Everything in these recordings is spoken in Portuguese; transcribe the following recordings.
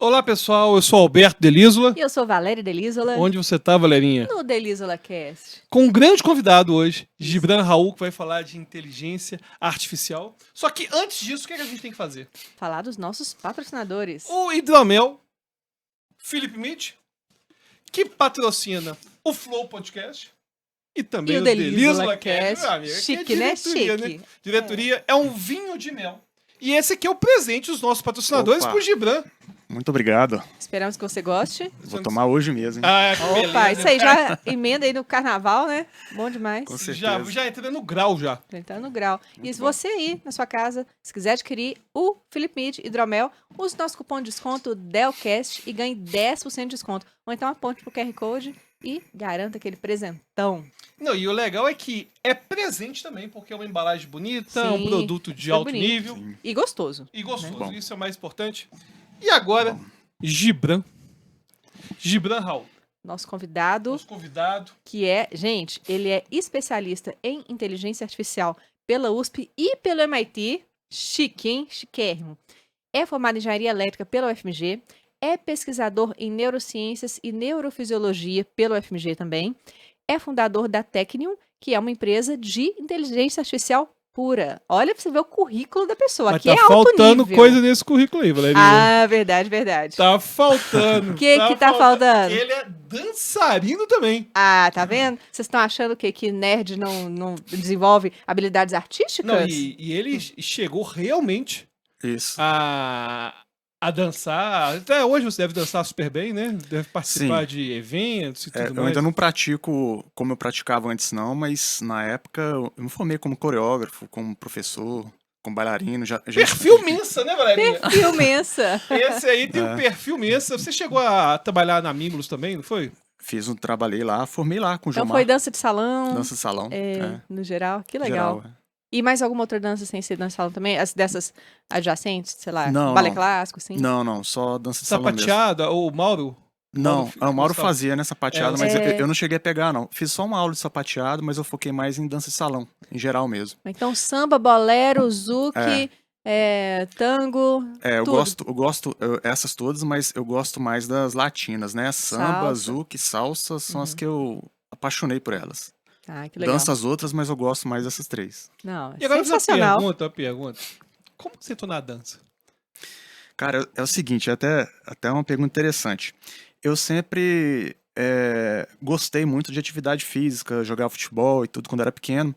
Olá, pessoal. Eu sou Alberto Delísola. E eu sou Valéria Delísola. Onde você tá, Valerinha? No Delísola Cast. Com um grande convidado hoje, Gibran Raul, que vai falar de inteligência artificial. Só que antes disso, o que a gente tem que fazer? Falar dos nossos patrocinadores. O Hidromel, Felipe Mitch, que patrocina o Flow Podcast e também E o o Delísola Delísola Cast. Cast. Meu amigo, aqui Chique, é né? diretoria, Chique. Diretoria é um vinho de mel. E esse aqui é o presente dos nossos patrocinadores Opa. pro Gibran. Muito obrigado. Esperamos que você goste. Vou tomar hoje mesmo, hein? Ah, que Opa, beleza. isso aí já emenda aí no carnaval, né? Bom demais. Com certeza. Já entra no grau já. Já entrando no grau. E se bom. você aí na sua casa, se quiser adquirir o Felipe Mid Hidromel, use nosso cupom de desconto DELCAST e ganhe 10% de desconto. Ou então aponte pro QR Code e garanta aquele presentão. Não, e o legal é que é presente também, porque é uma embalagem bonita, é um Sim, produto de super alto bonito. nível E gostoso. e gostoso. Bom. Isso é o mais importante. E agora, Gibran. Gibran Raul, Nosso convidado, nosso convidado. que é, gente, ele é especialista em inteligência artificial pela USP e pelo MIT. Chique, hein? Chiquérrimo. É formado em engenharia elétrica pela UFMG. É pesquisador em neurociências e neurofisiologia pela UFMG também. É fundador da Technium, que é uma empresa de inteligência artificial pura. Olha pra você ver o currículo da pessoa. Mas Aqui tá é alto faltando nível. coisa nesse currículo aí, Valerinha. Ah, verdade, verdade. Tá faltando. O que que tá faltando? Ele é dançarino também. Ah, tá vendo? Vocês estão achando que nerd não desenvolve habilidades artísticas? Não, e ele chegou realmente Isso. a dançar. Até hoje você deve dançar super bem, né? Deve participar Sim. de eventos e tudo Eu mais. ainda não pratico como eu praticava antes, não, mas na época eu me formei como coreógrafo, como professor, como bailarino. Já Perfil Mensa, né, Valerinha? Perfil mensa. Esse aí tem um perfil Mensa. Você chegou a trabalhar na Mimulus também, não foi? trabalhei lá, formei lá com o Então Gilmar. foi dança de salão, Dança de salão. no geral. Que legal. Geral, E mais alguma outra dança sem ser dança de salão também? As dessas adjacentes, sei lá, Não, balé não. clássico, assim? Não, só dança de salão mesmo. Sapateada, ou Mauro? Não, o Mauro Gustavo. fazia, né, sapateado, É, mas é. eu não cheguei a pegar, não. Fiz só uma aula de sapateado, mas eu foquei mais em dança de salão, em geral mesmo. Então samba, bolero, zouk, tango, Eu tudo. gosto essas todas, mas eu gosto mais das latinas, né? Samba, Salsa. zouk, salsa, são as que eu apaixonei por elas. Ah, que legal. Danço as outras, mas eu gosto mais dessas três. Não, E agora sensacional. uma pergunta. Como você entrou na dança? Cara, é o seguinte, até uma pergunta interessante. Eu sempre gostei muito de atividade física, jogar futebol e tudo quando era pequeno.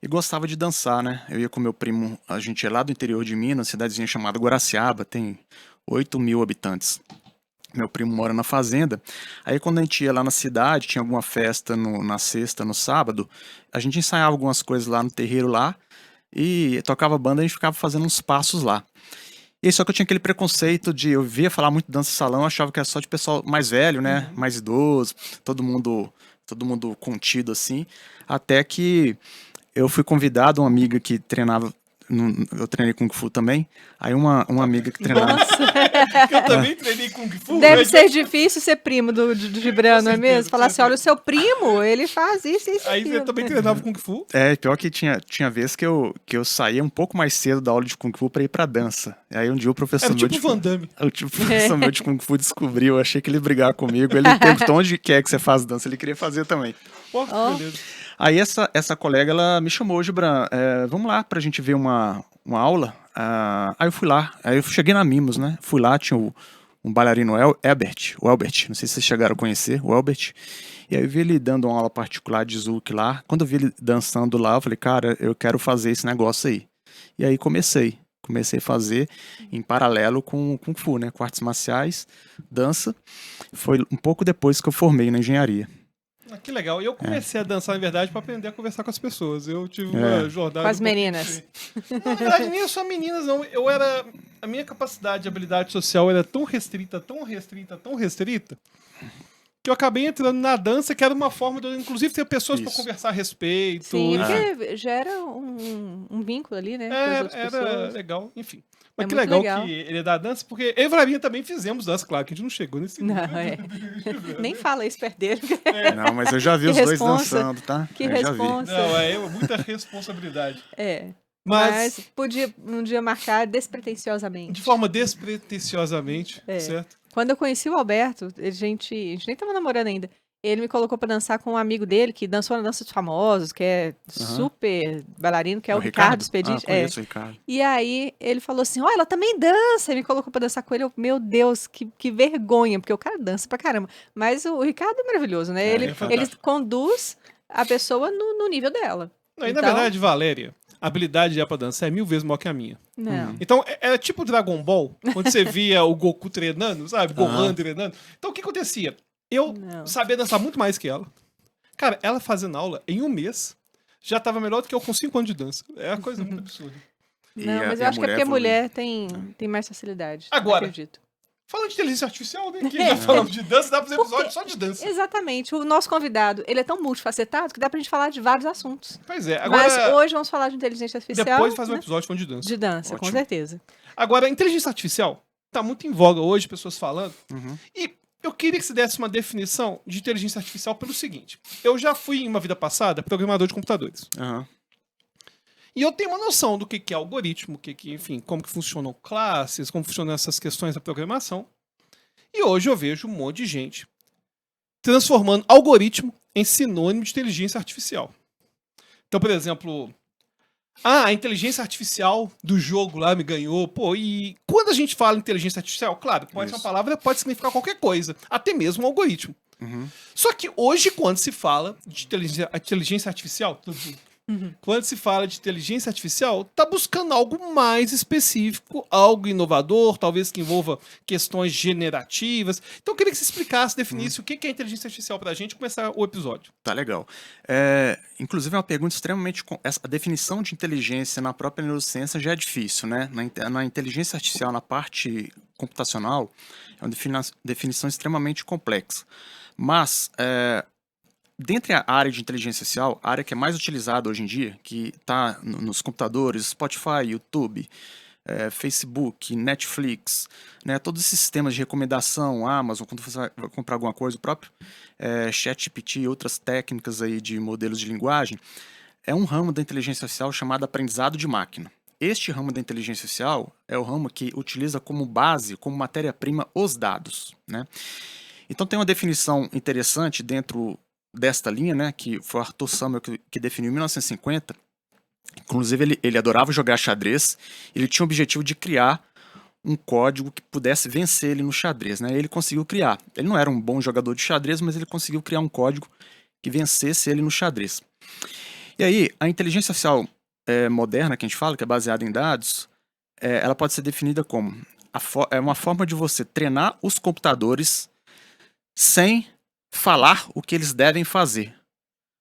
E gostava de dançar, né? Eu ia com meu primo, a gente é lá do interior de Minas, cidadezinha chamada Guaraciaba, tem 8.000 habitantes. Meu primo mora na fazenda. Aí quando a gente ia lá na cidade, tinha alguma festa na sexta, no sábado, a gente ensaiava algumas coisas lá no terreiro lá e tocava banda e a gente ficava fazendo uns passos lá. E só que eu tinha aquele preconceito de, eu via falar muito dança de salão, eu achava que era só de pessoal mais velho, né? Mais idoso, todo mundo contido assim. Até que eu fui convidado, uma amiga que treinava, eu treinei Kung Fu também, aí uma amiga que treinava... Nossa, Eu também treinei Kung Fu. deve né? ser difícil ser primo do Gibran, não é Com mesmo? certeza, Falar com assim, olha o seu primo, ele faz isso e isso. Aí você aquilo. também treinava Kung Fu. Pior que tinha vezes que eu saía um pouco mais cedo da aula de Kung Fu pra ir pra dança. E aí um dia o professor Era meu tipo de Van Damme. o professor meu de Kung Fu descobriu, eu achei que ele ia brigar comigo. Ele perguntou onde que é que você faz dança, ele queria fazer também. Pô, Ó. beleza. Aí essa colega, ela me chamou, Gibran, vamos lá pra gente ver uma aula. Aí eu fui lá, aí eu cheguei na Mimos, né? Fui lá, tinha um bailarino, o Elbert, não sei se vocês chegaram a conhecer, o Elbert. E aí eu vi ele dando uma aula particular de zouk lá. Quando eu vi ele dançando lá, eu falei, cara, eu quero fazer esse negócio aí. E aí comecei a fazer em paralelo com Kung Fu, né? Com artes marciais, dança. Foi um pouco depois que eu formei na engenharia. Ah, que legal. E eu comecei a dançar, na verdade, pra aprender a conversar com as pessoas. Eu tive uma jornada... Com as um pouco meninas. diferente. Na verdade, nem só meninas, não. A minha capacidade de habilidade social era tão restrita, que eu acabei entrando na dança, que era uma forma de eu, inclusive, ter pessoas pra Isso. conversar a respeito. Sim, Enfim, porque gera um vínculo ali, né? com as outras era pessoas. legal, enfim. Mas É que muito legal, legal. que ele é da dança, porque eu e a Flavinha também fizemos dança, claro, que a gente não chegou nesse Não, nível. Nem fala isso perto dele. Não, mas eu já vi Que os dois responsa. dançando, tá? Que Eu já vi. responsa. Não, é muita responsabilidade. Mas Mas, podia um dia marcar despretensiosamente. de forma despretensiosamente, É. certo? Quando eu conheci o Alberto, a gente nem tava namorando ainda. Ele me colocou pra dançar com um amigo dele que dançou na Dança dos Famosos, que é super bailarino, que é o Ricardo Expedite. Conheço o Ricardo. E aí ele falou assim: ó, ela também dança. E me colocou pra dançar com ele. Eu, meu Deus, que vergonha, porque o cara dança pra caramba. Mas o Ricardo é maravilhoso, né? ele é Ele fantástico. conduz a pessoa no nível dela. Não, e na Então- verdade, Valéria, a habilidade dela pra dançar é 1000 vezes maior que a minha. Não. Então, é tipo Dragon Ball, onde você via o Goku treinando, sabe? Gohan treinando. Então, o que acontecia? Eu Não. sabia dançar muito mais que ela. Cara, ela fazendo aula em um mês já tava melhor do que eu com 5 anos de dança. É uma coisa muito absurda. E Não, a- mas e eu a acho que é mulher porque a evolui. mulher tem mais facilidade. Agora. Acredito. Falando de inteligência artificial, né? Que já falamos de dança, dá pra fazer episódio só de dança. Exatamente. O nosso convidado, ele é tão multifacetado que dá pra gente falar de vários assuntos. Pois é, Mas agora hoje vamos falar de inteligência artificial. depois faz um né? episódio falando de dança. De dança, com Ótimo. certeza. Agora, a inteligência artificial tá muito em voga hoje, pessoas falando. Uhum. E eu queria que você desse uma definição de inteligência artificial pelo seguinte. Eu já fui, em uma vida passada, programador de computadores. Aham. E eu tenho uma noção do que é algoritmo, enfim, como que funcionam classes, como funcionam essas questões da programação. E hoje eu vejo um monte de gente transformando algoritmo em sinônimo de inteligência artificial. Então, por exemplo, a inteligência artificial do jogo lá me ganhou. Pô, e quando a gente fala em inteligência artificial, claro, pode ser uma Isso. palavra, pode significar qualquer coisa, até mesmo um algoritmo. Uhum. Só que hoje, quando se fala de inteligência artificial, quando se fala de inteligência artificial, tá buscando algo mais específico, algo inovador, talvez que envolva questões generativas. Então eu queria que você explicasse, definisse o que é inteligência artificial pra gente começar o episódio. Tá legal. Inclusive, é uma pergunta extremamente. A definição de inteligência na própria neurociência já é difícil, né? Na inteligência artificial, na parte computacional, é uma definição extremamente complexa. Mas, dentre a área de inteligência artificial, a área que é mais utilizada hoje em dia, que está nos computadores, Spotify, YouTube, Facebook, Netflix, né, todos esses sistemas de recomendação, Amazon, quando você vai comprar alguma coisa, o próprio ChatGPT e outras técnicas aí de modelos de linguagem, é um ramo da inteligência artificial chamado aprendizado de máquina. Este ramo da inteligência artificial é o ramo que utiliza como base, como matéria-prima, os dados, né? Então tem uma definição interessante dentro desta linha, né, que foi o Arthur Samuel que definiu em 1950. Inclusive, ele adorava jogar xadrez. Ele tinha o objetivo de criar um código que pudesse vencer ele no xadrez, né? Ele conseguiu criar. Ele não era um bom jogador de xadrez, mas ele conseguiu criar um código que vencesse ele no xadrez. E aí, a inteligência artificial moderna, que a gente fala, que é baseada em dados, ela pode ser definida como uma forma de você treinar os computadores sem falar o que eles devem fazer.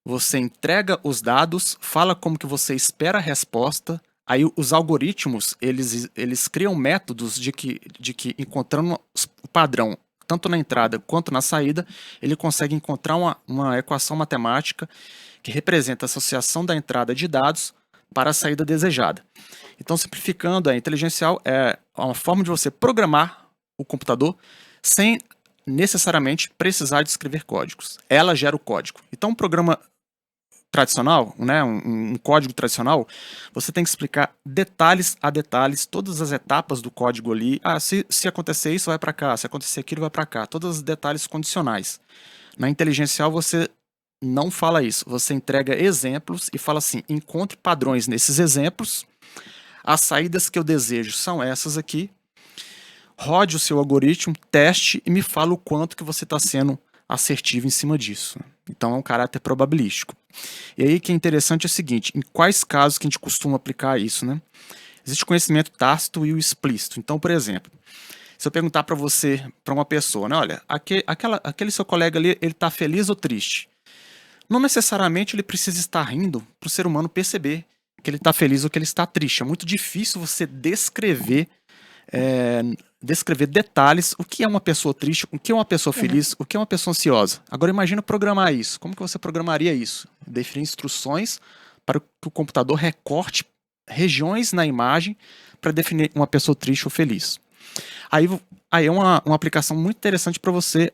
Você entrega os dados, fala como que você espera a resposta, aí os algoritmos, eles criam métodos de que encontrando o padrão, tanto na entrada quanto na saída, ele consegue encontrar uma equação matemática que representa a associação da entrada de dados para a saída desejada. Então, simplificando, a inteligência artificial é uma forma de você programar o computador sem necessariamente precisar de escrever códigos. Ela gera o código. Então, um programa tradicional, né, um código tradicional, você tem que explicar detalhes a detalhes, todas as etapas do código ali. Se acontecer isso, vai para cá. Se acontecer aquilo, vai para cá. Todos os detalhes condicionais. Na inteligência artificial, você não fala isso. Você entrega exemplos e fala assim, encontre padrões nesses exemplos. As saídas que eu desejo são essas aqui. Rode o seu algoritmo, teste e me fala o quanto que você está sendo assertivo em cima disso. Então é um caráter probabilístico. E aí que é interessante é o seguinte, em quais casos que a gente costuma aplicar isso, né? Existe o conhecimento tácito e o explícito. Então, por exemplo, se eu perguntar para você, para uma pessoa, né, olha, aquele seu colega ali, ele está feliz ou triste? Não necessariamente ele precisa estar rindo para o ser humano perceber que ele está feliz ou que ele está triste. É muito difícil você descrever detalhes, o que é uma pessoa triste, o que é uma pessoa feliz, o que é uma pessoa ansiosa. Agora imagina programar isso. Como que você programaria isso? Definir instruções para que o computador recorte regiões na imagem para definir uma pessoa triste ou feliz. Aí é uma aplicação muito interessante para você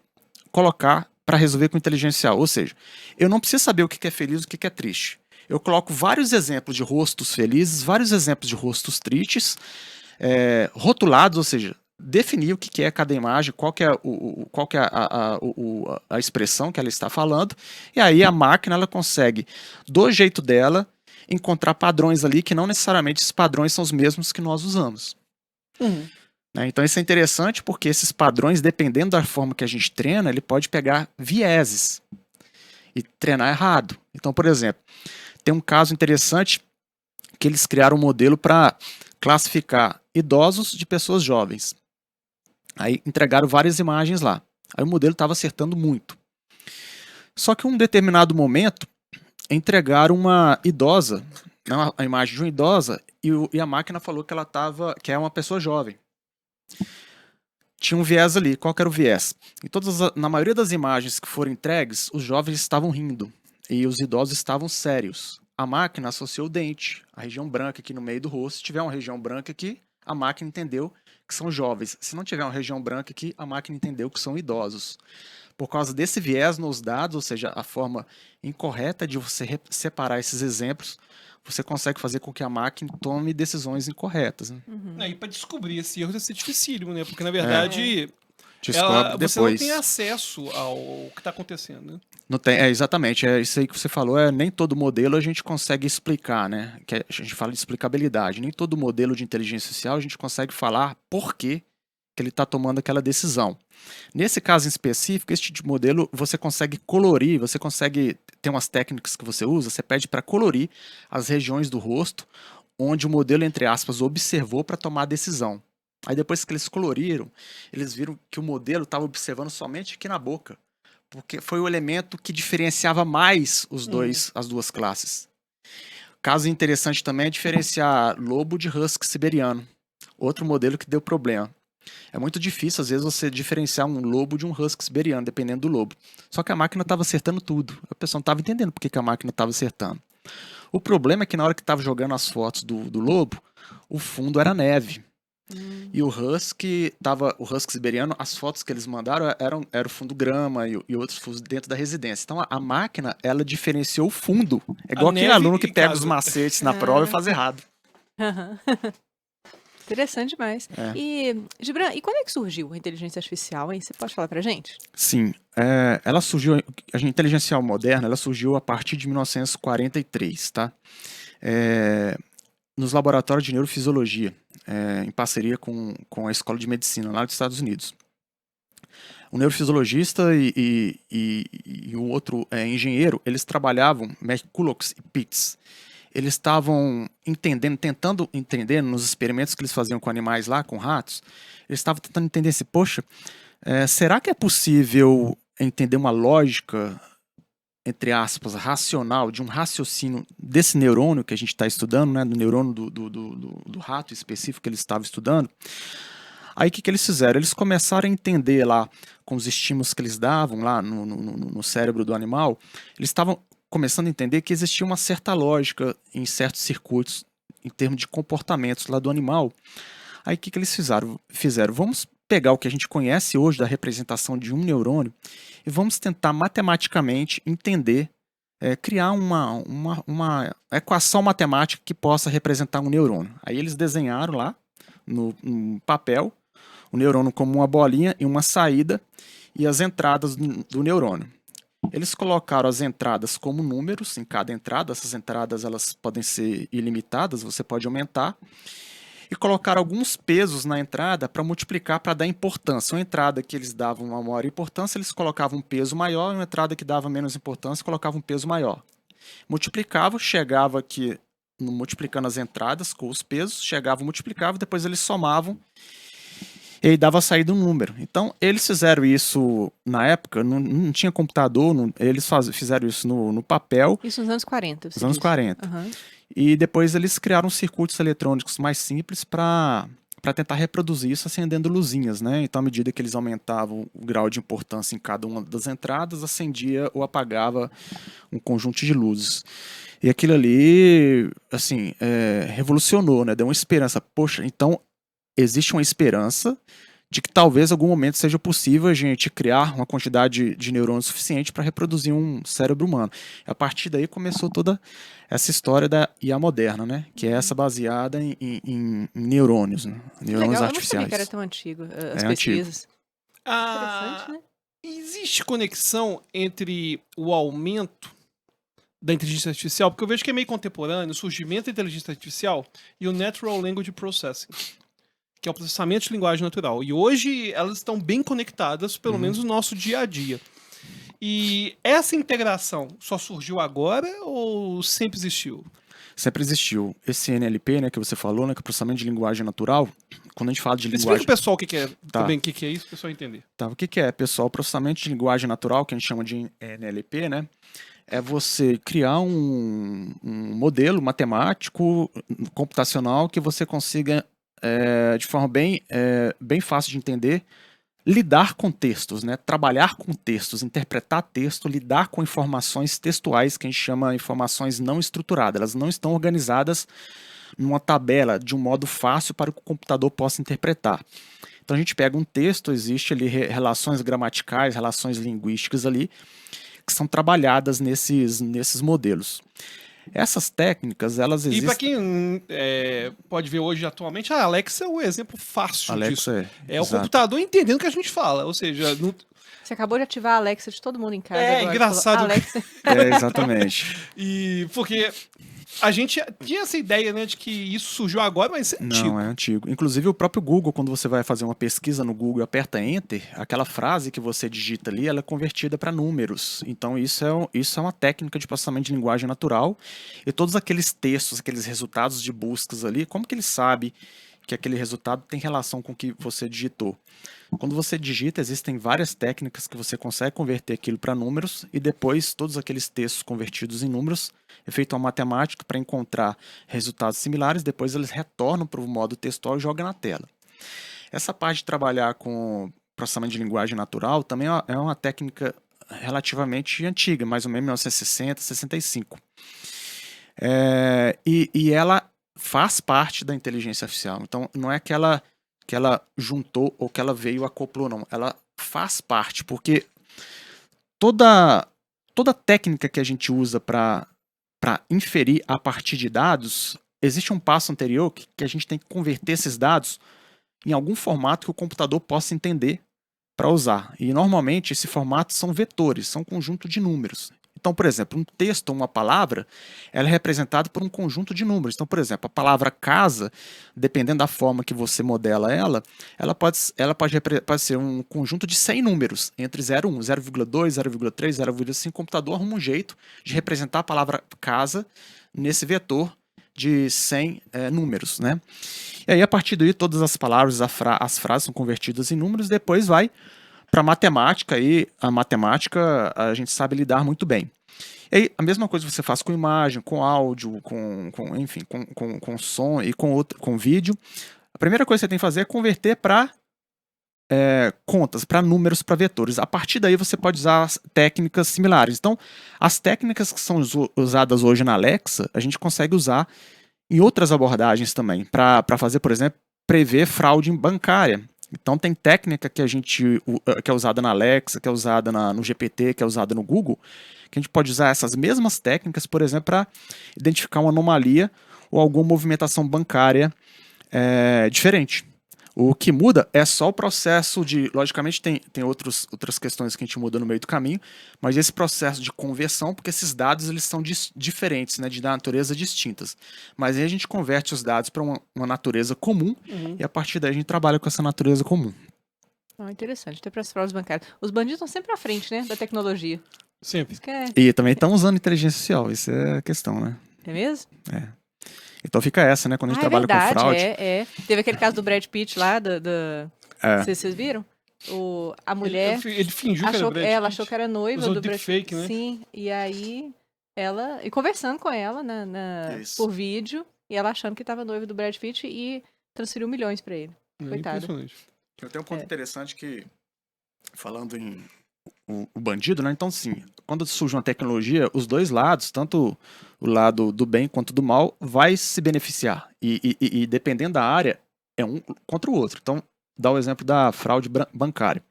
colocar para resolver com inteligência artificial. Ou seja, eu não preciso saber o que é feliz e o que é triste. Eu coloco vários exemplos de rostos felizes, vários exemplos de rostos tristes, rotulados, ou seja, definir o que é cada imagem, qual que é, qual que é a expressão que ela está falando, e aí a máquina ela consegue, do jeito dela, encontrar padrões ali que não necessariamente esses padrões são os mesmos que nós usamos. Né? Então isso é interessante porque esses padrões, dependendo da forma que a gente treina, ele pode pegar vieses e treinar errado. Então, por exemplo, tem um caso interessante que eles criaram um modelo para classificar idosos de pessoas jovens. Aí entregaram várias imagens lá. Aí o modelo estava acertando muito. Só que em um determinado momento, entregaram uma idosa, a imagem de uma idosa, e a máquina falou que ela que é uma pessoa jovem. Tinha um viés ali. Qual que era o viés? Na maioria das imagens que foram entregues, os jovens estavam rindo e os idosos estavam sérios. A máquina associou o dente, a região branca aqui no meio do rosto. Se tiver uma região branca aqui, a máquina entendeu que são jovens. Se não tiver uma região branca aqui, a máquina entendeu que são idosos. Por causa desse viés nos dados, ou seja, a forma incorreta de você separar esses exemplos, você consegue fazer com que a máquina tome decisões incorretas. Né? E para descobrir esse erro deve ser dificílimo, né? Porque, na verdade, Descobre você não depois. tem acesso ao que está acontecendo, né? Não tem, exatamente, é isso aí que você falou, nem todo modelo a gente consegue explicar, né? Que a gente fala de explicabilidade. Nem todo modelo de inteligência artificial a gente consegue falar por que ele está tomando aquela decisão. Nesse caso em específico, esse tipo de modelo você consegue colorir, você consegue ter umas técnicas que você usa, você pede para colorir as regiões do rosto onde o modelo, entre aspas, observou para tomar a decisão. Aí depois que eles coloriram, eles viram que o modelo estava observando somente aqui na boca, porque foi o elemento que diferenciava mais as duas classes. Caso interessante também é diferenciar lobo de husky siberiano, outro modelo que deu problema. É muito difícil, às vezes, você diferenciar um lobo de um husky siberiano, dependendo do lobo. Só que a máquina estava acertando tudo. A pessoa não estava entendendo por que a máquina estava acertando. O problema é que na hora que estava jogando as fotos do lobo, o fundo era neve. E o husky siberiano, as fotos que eles mandaram era o fundo grama e outros fundos dentro da residência. Então a máquina, ela diferenciou o fundo. É igual aquele aluno que pega os macetes na prova e faz errado. Interessante demais. E, Gibran, e quando é que surgiu a inteligência artificial, hein? Você pode falar pra gente? Sim, ela surgiu, a inteligência artificial moderna, ela surgiu a partir de 1943, tá? Nos laboratórios de neurofisiologia, em parceria com a Escola de Medicina lá dos Estados Unidos. Um neurofisiologista e um outro engenheiro, eles trabalhavam, McCulloch e Pitts. Eles estavam tentando entender nos experimentos que eles faziam com animais lá, com ratos, eles estavam tentando entender se, poxa, será que é possível entender uma lógica, entre aspas, racional, de um raciocínio desse neurônio que a gente está estudando, né, do neurônio do rato específico que eles estavam estudando? Aí o que eles fizeram? Eles começaram a entender lá, com os estímulos que eles davam lá no cérebro do animal, eles estavam começando a entender que existia uma certa lógica em certos circuitos, em termos de comportamentos lá do animal. Aí o que eles fizeram? Vamos pegar o que a gente conhece hoje da representação de um neurônio e vamos tentar matematicamente entender, criar uma equação matemática que possa representar um neurônio. Aí eles desenharam lá no papel o neurônio como uma bolinha e uma saída e as entradas do neurônio. Eles colocaram as entradas como números em cada entrada. Essas entradas elas podem ser ilimitadas, você pode aumentar. E colocaram alguns pesos na entrada para multiplicar, para dar importância. Uma entrada que eles davam uma maior importância, eles colocavam um peso maior. E uma entrada que dava menos importância, colocavam um peso maior. Multiplicava, chegava aqui, multiplicando as entradas com os pesos, chegava, multiplicava, depois eles somavam. E aí dava a sair do número. Então, eles fizeram isso na época, não tinha computador, eles fizeram isso no papel. Isso nos anos 40. Nos anos 40. E depois eles criaram circuitos eletrônicos mais simples para tentar reproduzir isso acendendo luzinhas, né? Então, à medida que eles aumentavam o grau de importância em cada uma das entradas, acendia ou apagava um conjunto de luzes. E aquilo ali, assim, revolucionou, né? Deu uma esperança. Poxa, então existe uma esperança de que talvez em algum momento seja possível a gente criar uma quantidade de neurônios suficiente para reproduzir um cérebro humano. A partir daí começou toda essa história da IA moderna, né? Que é essa baseada em neurônios, né? Neurônios Legal, eu não sabia artificiais. que era tão antigo, as É antigo. pesquisas. Interessante, né? Existe conexão entre o aumento da inteligência artificial, porque eu vejo que é meio contemporâneo o surgimento da inteligência artificial e o Natural Language Processing, que é o processamento de linguagem natural. E hoje elas estão bem conectadas, pelo menos no nosso dia a dia. E essa integração só surgiu agora ou sempre existiu? Sempre existiu. Esse NLP, né, que você falou, né, que é o processamento de linguagem natural, quando a gente fala de Explica linguagem... pro pessoal o que é, Tá. também, o que é isso, para o pessoal entender. Tá, o que é, pessoal? O processamento de linguagem natural, que a gente chama de NLP, né? É você criar um modelo matemático, computacional, que você consiga, de forma bem fácil de entender, lidar com textos, né? Trabalhar com textos, interpretar texto, lidar com informações textuais, que a gente chama informações não estruturadas. Elas não estão organizadas numa tabela de um modo fácil para que o computador possa interpretar. Então a gente pega um texto, existe ali relações gramaticais, relações linguísticas ali, que são trabalhadas nesses modelos. Essas técnicas, elas existem... E para quem pode ver hoje atualmente, a Alexa é o exemplo fácil disso. Alexa É o exato. computador entendendo o que a gente fala, ou seja... Não... Você acabou de ativar a Alexa de todo mundo em casa É, agora. engraçado. Falou, Alexa. Exatamente. E porque a gente tinha essa ideia, né, de que isso surgiu agora, mas é antigo. Não, é antigo. Inclusive o próprio Google, quando você vai fazer uma pesquisa no Google e aperta Enter, aquela frase que você digita ali, ela é convertida para números. Então isso é uma técnica de processamento de linguagem natural. E todos aqueles textos, aqueles resultados de buscas ali, como que ele sabe que aquele resultado tem relação com o que você digitou? Quando você digita, existem várias técnicas que você consegue converter aquilo para números e depois todos aqueles textos convertidos em números é feita uma matemática para encontrar resultados similares, depois eles retornam para o modo textual e jogam na tela. Essa parte de trabalhar com processamento de linguagem natural também é uma técnica relativamente antiga, mais ou menos 1960, 65. E ela faz parte da inteligência artificial. Então não é que ela juntou ou que ela veio acoplou, não. Ela faz parte, porque toda técnica que a gente usa para inferir a partir de dados, existe um passo anterior que a gente tem que converter esses dados em algum formato que o computador possa entender para usar. E normalmente esse formato são vetores, são um conjunto de números. Então, por exemplo, um texto ou uma palavra, ela é representada por um conjunto de números. Então, por exemplo, a palavra casa, dependendo da forma que você modela ela pode ser um conjunto de 100 números, entre 0 e 1, 0,2, 0,3, 0,5. O computador arruma um jeito de representar a palavra casa nesse vetor de 100 números, né? E aí, a partir daí, todas as palavras, as frases são convertidas em números, depois vai para matemática, e a matemática a gente sabe lidar muito bem. E aí, a mesma coisa você faz com imagem, com áudio, enfim, com som e com vídeo. A primeira coisa que você tem que fazer é converter para contas, para números, para vetores. A partir daí você pode usar técnicas similares. Então, as técnicas que são usadas hoje na Alexa, a gente consegue usar em outras abordagens também, para fazer, por exemplo, prever fraude bancária. Então tem técnica que é usada na Alexa, que é usada no GPT, que é usada no Google, que a gente pode usar essas mesmas técnicas, por exemplo, para identificar uma anomalia ou alguma movimentação bancária diferente. O que muda é só o processo de... Logicamente tem outras questões que a gente muda no meio do caminho, mas esse processo de conversão, porque esses dados eles são diferentes, né, de natureza distintas. Mas aí a gente converte os dados para uma natureza comum e a partir daí a gente trabalha com essa natureza comum. Interessante, até para as fraudes bancárias. Os bandidos estão sempre à frente, né, da tecnologia. Sempre. E também estão usando inteligência artificial, isso é a questão, né? É mesmo? Então fica essa, né? Quando a gente trabalha com fraude. Teve aquele caso do Brad Pitt lá, vocês viram? A mulher Ele fingiu que era Brad Pitt. Ela achou que era noiva Usou do Brad Pitt. deepfake, né? Sim, e aí e conversando com ela por vídeo, e ela achando que estava noiva do Brad Pitt e transferiu milhões pra ele. Coitada. Impressionante. Tem um ponto interessante que, falando em o bandido, né? Então, sim, quando surge uma tecnologia, os dois lados, tanto o lado do bem quanto do mal, vai se beneficiar. E dependendo da área, é um contra o outro. Então, dar o exemplo da fraude bancária.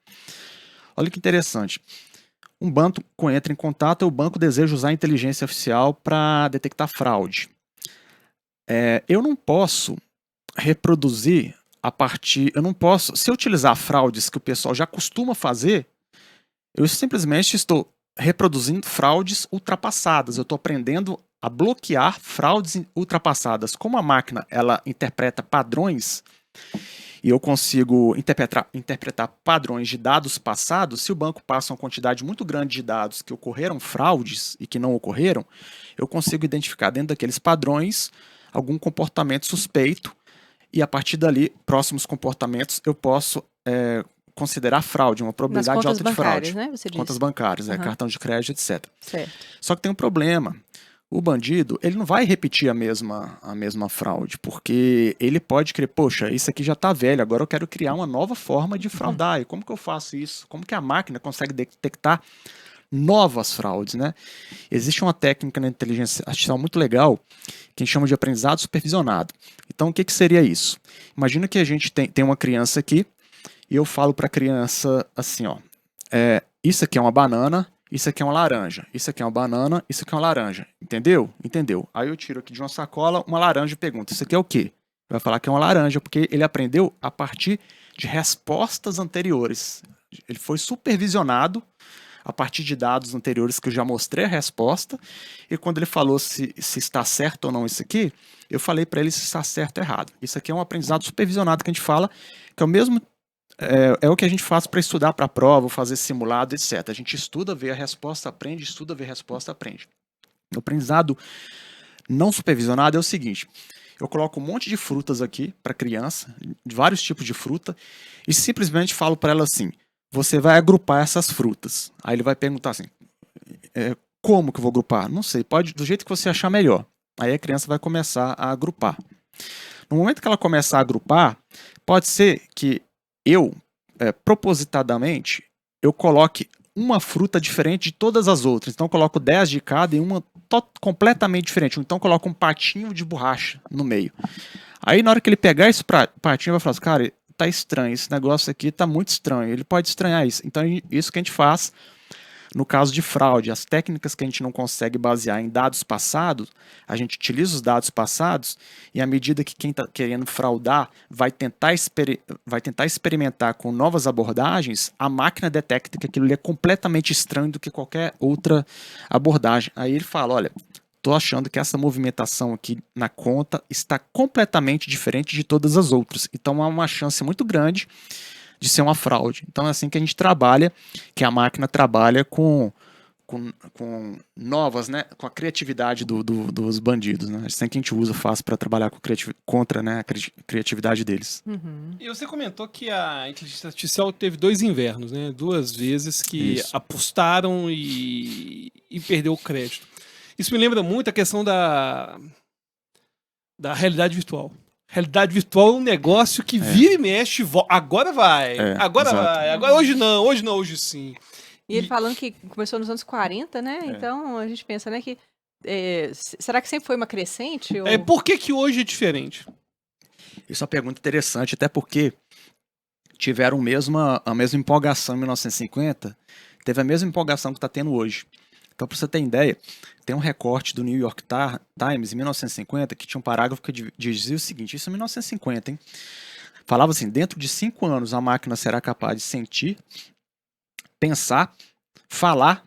Olha que interessante. Um banco entra em contato e o banco deseja usar a inteligência artificial para detectar fraude. Eu não posso reproduzir eu não posso, se eu utilizar fraudes que o pessoal já costuma fazer, eu simplesmente estou reproduzindo fraudes ultrapassadas. Eu estou aprendendo a bloquear fraudes ultrapassadas. Como a máquina ela interpreta padrões e eu consigo interpretar padrões de dados passados, se o banco passa uma quantidade muito grande de dados que ocorreram fraudes e que não ocorreram, eu consigo identificar dentro daqueles padrões algum comportamento suspeito e a partir dali, próximos comportamentos, eu posso considerar fraude, uma probabilidade alta de fraude. Né? Você Contas disse. bancárias, cartão de crédito, etc. Certo. Só que tem um problema. O bandido, ele não vai repetir a mesma fraude, porque ele pode crer, poxa, isso aqui já está velho, agora eu quero criar uma nova forma de fraudar. E como que eu faço isso? Como que a máquina consegue detectar novas fraudes, né? Existe uma técnica na inteligência artificial muito legal que a gente chama de aprendizado supervisionado. Então, o que seria isso? Imagina que a gente tem uma criança aqui e eu falo para a criança assim, ó, isso aqui é uma banana, isso aqui é uma laranja, isso aqui é uma banana, isso aqui é uma laranja. Entendeu? Entendeu. Aí eu tiro aqui de uma sacola uma laranja e pergunto, isso aqui é o quê? Vai falar que é uma laranja, porque ele aprendeu a partir de respostas anteriores. Ele foi supervisionado a partir de dados anteriores que eu já mostrei a resposta, e quando ele falou se está certo ou não isso aqui, eu falei para ele se está certo ou errado. Isso aqui é um aprendizado supervisionado que a gente fala, que é o mesmo o que a gente faz para estudar para a prova, fazer simulado, etc. A gente estuda, vê a resposta, aprende, estuda, vê a resposta, aprende. O aprendizado não supervisionado é o seguinte: eu coloco um monte de frutas aqui para criança, de vários tipos de fruta, e simplesmente falo para ela assim: você vai agrupar essas frutas. Aí ele vai perguntar assim: como que eu vou agrupar? Não sei, pode do jeito que você achar melhor. Aí a criança vai começar a agrupar. No momento que ela começar a agrupar, pode ser que eu, propositadamente, eu coloque uma fruta diferente de todas as outras. Então eu coloco 10 de cada e uma completamente diferente. Então eu coloco um patinho de borracha no meio. Aí na hora que ele pegar esse patinho, vai falar assim: cara, tá estranho, esse negócio aqui tá muito estranho. Ele pode estranhar isso. Então isso que a gente faz no caso de fraude. As técnicas que a gente não consegue basear em dados passados, a gente utiliza os dados passados e à medida que quem está querendo fraudar vai tentar experimentar com novas abordagens, a máquina detecta que aquilo é completamente estranho do que qualquer outra abordagem. Aí ele fala: olha, estou achando que essa movimentação aqui na conta está completamente diferente de todas as outras. Então há uma chance muito grande de ser uma fraude. Então é assim que a gente trabalha, que a máquina trabalha com novas, né, com a criatividade dos bandidos, né? É assim que a gente faz para trabalhar contra, né, a criatividade deles. Uhum. E você comentou que a inteligência artificial teve 2 invernos, né? 2 vezes que Isso. apostaram e perdeu o crédito. Isso me lembra muito a questão da realidade virtual. Realidade virtual é um negócio que vira e mexe, agora vai, agora exato. vai, agora hoje não, hoje sim. E ele falando que começou nos anos 40, né? Então a gente pensa, né, que será que sempre foi uma crescente? Ou... Por que hoje é diferente? Isso é uma pergunta interessante, até porque tiveram a mesma empolgação em 1950, teve a mesma empolgação que está tendo hoje. Então, para você ter ideia, tem um recorte do New York Times em 1950 que tinha um parágrafo que dizia o seguinte: isso em 1950, hein? Falava assim: dentro de 5 anos a máquina será capaz de sentir, pensar, falar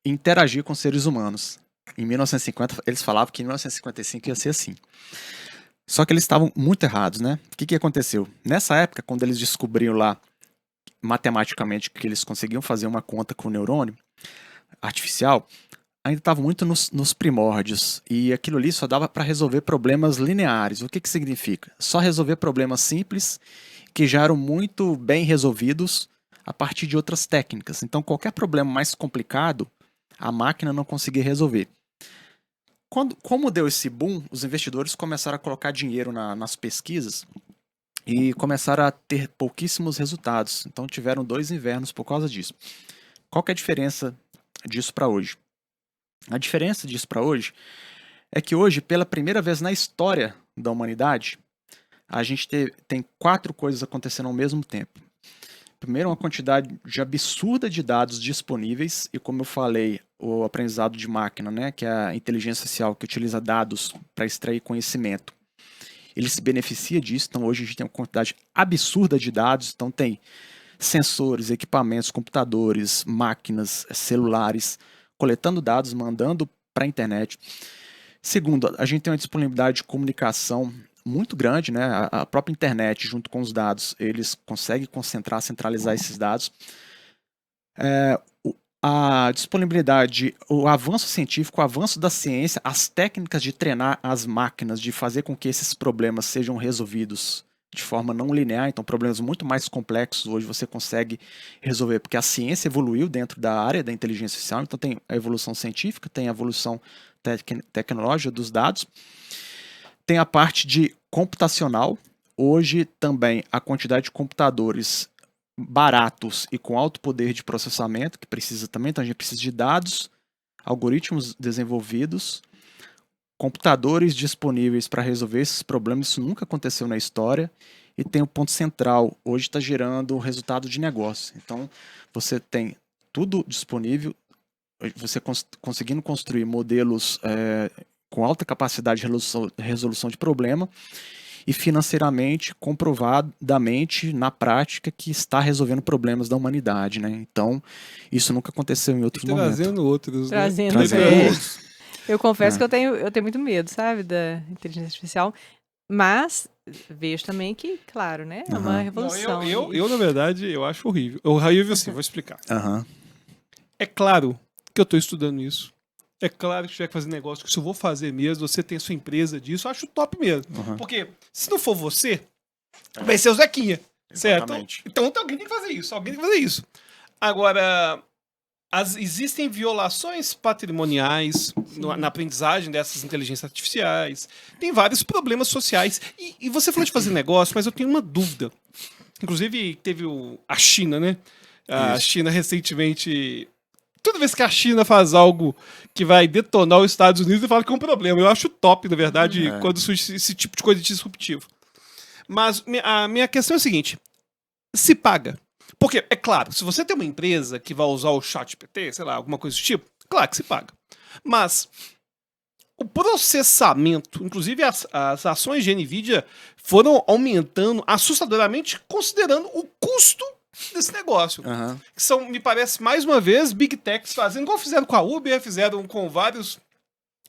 e interagir com seres humanos. Em 1950, eles falavam que em 1955 ia ser assim. Só que eles estavam muito errados, né? O que aconteceu? Nessa época, quando eles descobriram lá, matematicamente, que eles conseguiam fazer uma conta com o neurônio artificial, ainda estava muito nos primórdios. E aquilo ali só dava para resolver problemas lineares. O que significa? Só resolver problemas simples que já eram muito bem resolvidos a partir de outras técnicas. Então, qualquer problema mais complicado, a máquina não conseguia resolver. Como deu esse boom, os investidores começaram a colocar dinheiro nas pesquisas e começaram a ter pouquíssimos resultados. Então, tiveram 2 invernos por causa disso. Qual que é a diferença disso para hoje? A diferença disso para hoje é que hoje, pela primeira vez na história da humanidade, a gente tem 4 coisas acontecendo ao mesmo tempo. Primeiro, uma quantidade de absurda de dados disponíveis, e como eu falei, o aprendizado de máquina, né, que é a inteligência artificial que utiliza dados para extrair conhecimento, ele se beneficia disso. Então hoje a gente tem uma quantidade absurda de dados, então tem sensores, equipamentos, computadores, máquinas, celulares, coletando dados, mandando para a internet. Segundo, a gente tem uma disponibilidade de comunicação muito grande, né? A própria internet, junto com os dados, eles conseguem concentrar, centralizar esses dados. A disponibilidade, o avanço científico, o avanço da ciência, as técnicas de treinar as máquinas, de fazer com que esses problemas sejam resolvidos de forma não linear, então problemas muito mais complexos hoje você consegue resolver, porque a ciência evoluiu dentro da área da inteligência artificial, então tem a evolução científica, tem a evolução tecnológica dos dados, tem a parte de computacional. Hoje também a quantidade de computadores baratos e com alto poder de processamento, que precisa também, então a gente precisa de dados, algoritmos desenvolvidos, computadores disponíveis para resolver esses problemas. Isso nunca aconteceu na história. E tem o ponto central, hoje está gerando resultado de negócio. Então você tem tudo disponível, você conseguindo construir modelos com alta capacidade de resolução de problema, e financeiramente, comprovadamente, na prática, que está resolvendo problemas da humanidade, né? Então, isso nunca aconteceu em outros momentos. Trazendo outros, né? Trazendo outros. Eu confesso que eu tenho muito medo, sabe, da inteligência artificial, mas vejo também que, claro, né, é uma revolução. Não, eu, na verdade, eu acho horrível. Horrível, assim, vou explicar. Uhum. É claro que eu estou estudando isso. É claro que tiver que fazer negócio, que se eu vou fazer mesmo, você tem a sua empresa disso, eu acho top mesmo. Uhum. Porque se não for você, vai ser o Zequinha, Exatamente. certo? Então alguém tem que fazer isso, Agora, existem violações patrimoniais na aprendizagem dessas inteligências artificiais, tem vários problemas sociais. E você falou de fazer negócio, mas eu tenho uma dúvida. Inclusive, teve a China, né? A China recentemente... Toda vez que a China faz algo que vai detonar os Estados Unidos, ele fala que é um problema. Eu acho top, na verdade, quando surge esse tipo de coisa disruptiva. Mas a minha questão é a seguinte: se paga. Porque, é claro, se você tem uma empresa que vai usar o ChatGPT, sei lá, alguma coisa do tipo, claro que se paga. Mas o processamento, inclusive as ações de NVIDIA foram aumentando assustadoramente, considerando o custo desse negócio. Uhum. Que são, me parece, mais uma vez, Big Techs fazendo, igual fizeram com a Uber, fizeram com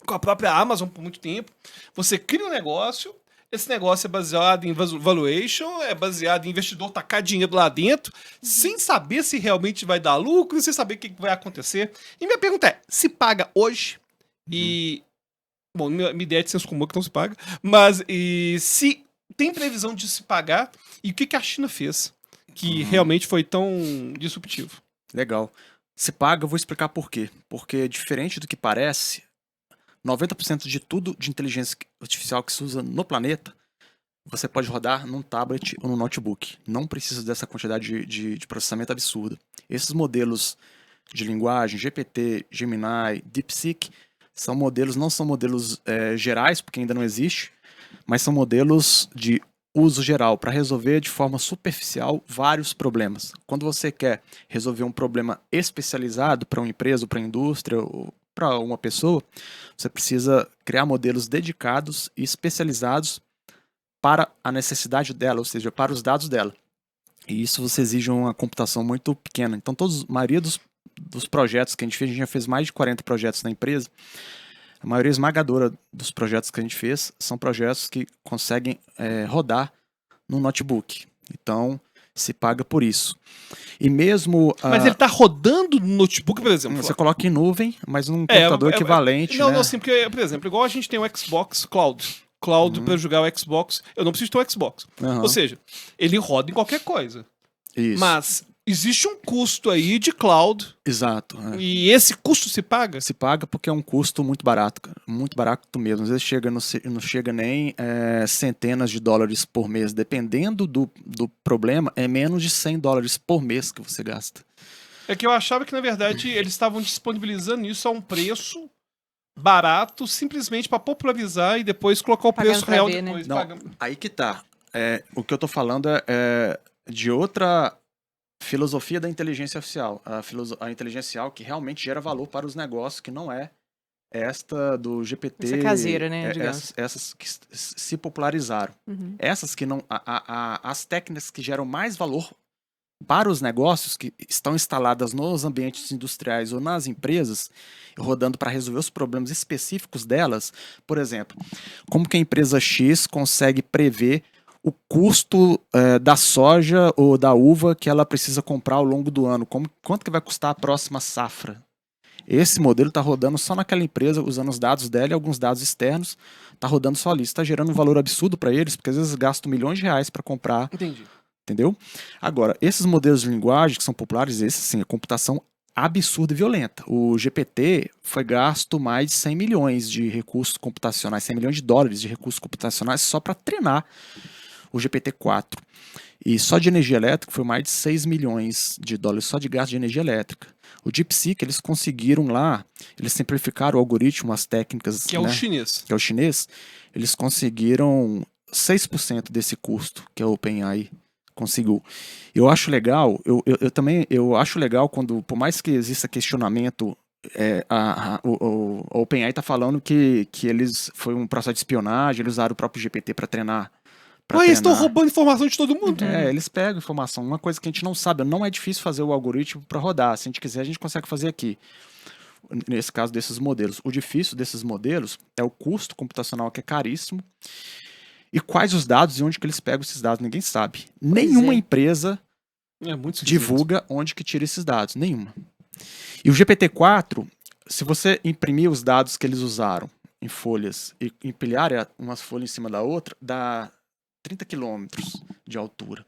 a própria Amazon por muito tempo. Você cria um negócio, esse negócio é baseado em valuation, é baseado em investidor tacar dinheiro lá dentro, sem saber se realmente vai dar lucro, sem saber o que vai acontecer. E minha pergunta é, se paga hoje? E, bom, minha ideia é de senso comum que não se paga, mas se tem previsão de se pagar, e o que a China fez? Que realmente foi tão disruptivo. Legal. Se paga, eu vou explicar por quê. Porque, diferente do que parece, 90% de tudo de inteligência artificial que se usa no planeta, você pode rodar num tablet ou num notebook. Não precisa dessa quantidade de processamento absurda. Esses modelos de linguagem, GPT, Gemini, DeepSeek, não são modelos gerais, porque ainda não existe, mas são modelos de uso geral, para resolver de forma superficial vários problemas. Quando você quer resolver um problema especializado para uma empresa, para uma indústria, ou para uma pessoa, você precisa criar modelos dedicados e especializados para a necessidade dela, ou seja, para os dados dela. E isso você exige uma computação muito pequena. Então, a maioria dos projetos que a gente já fez mais de 40 projetos na empresa. A maioria esmagadora dos projetos que a gente fez são projetos que conseguem rodar no notebook. Então, se paga por isso. E mesmo... Mas ele está rodando no notebook, por exemplo? Você coloca em nuvem, mas num computador equivalente. Não, né? não, sim, porque, por exemplo, igual a gente tem o Xbox Cloud para jogar o Xbox, eu não preciso ter o Xbox. Ou seja, ele roda em qualquer coisa. Isso. Mas existe um custo aí de cloud. Exato. E esse custo se paga? Se paga porque é um custo muito barato, cara. Muito barato mesmo. Às vezes não chega nem centenas de dólares por mês. Dependendo do problema, é menos de $100 por mês que você gasta. É que eu achava que, na verdade, eles estavam disponibilizando isso a um preço barato, simplesmente para popularizar e depois colocar o preço real depois. Não, aí que tá. O que eu tô falando é de outra filosofia da inteligência artificial. A inteligência artificial que realmente gera valor para os negócios, que não é esta do GPT, Essa caseira, né, digamos. essas que se popularizaram. Uhum. Essas que não. As técnicas que geram mais valor para os negócios que estão instaladas nos ambientes industriais ou nas empresas, rodando para resolver os problemas específicos delas. Por exemplo, como que a empresa X consegue prever o custo da soja ou da uva que ela precisa comprar ao longo do ano? Quanto que vai custar a próxima safra? Esse modelo está rodando só naquela empresa, usando os dados dela e alguns dados externos. Está rodando só ali. Isso está gerando um valor absurdo para eles, porque às vezes gastam milhões de reais para comprar. Entendi. Entendeu? Agora, esses modelos de linguagem que são populares, esses sim, é computação absurda e violenta. O GPT foi gasto mais de 100 milhões de recursos computacionais, 100 milhões de dólares de recursos computacionais só para treinar o GPT-4. E só de energia elétrica foi mais de 6 milhões de dólares só de gasto de energia elétrica. O DeepSeek, eles conseguiram lá, eles simplificaram o algoritmo, as técnicas. Que é o chinês. Que é o chinês. Eles conseguiram 6% desse custo, que é o OpenAI conseguiu. Eu acho legal, eu também acho legal quando, por mais que exista questionamento, o OpenAI está falando que eles foi um processo de espionagem, eles usaram o próprio GPT para treinar. Mas eles estão roubando informação de todo mundo. Eles pegam informação. Uma coisa que a gente não sabe, não é difícil fazer o algoritmo para rodar. Se a gente quiser, a gente consegue fazer aqui. Nesse caso desses modelos. O difícil desses modelos é o custo computacional, que é caríssimo. E quais os dados e onde que eles pegam esses dados, ninguém sabe. Nenhuma empresa divulga onde que tira esses dados, nenhuma. E o GPT-4, se você imprimir os dados que eles usaram em folhas e empilhar umas folhas em cima da outra, dá 30 quilômetros de altura.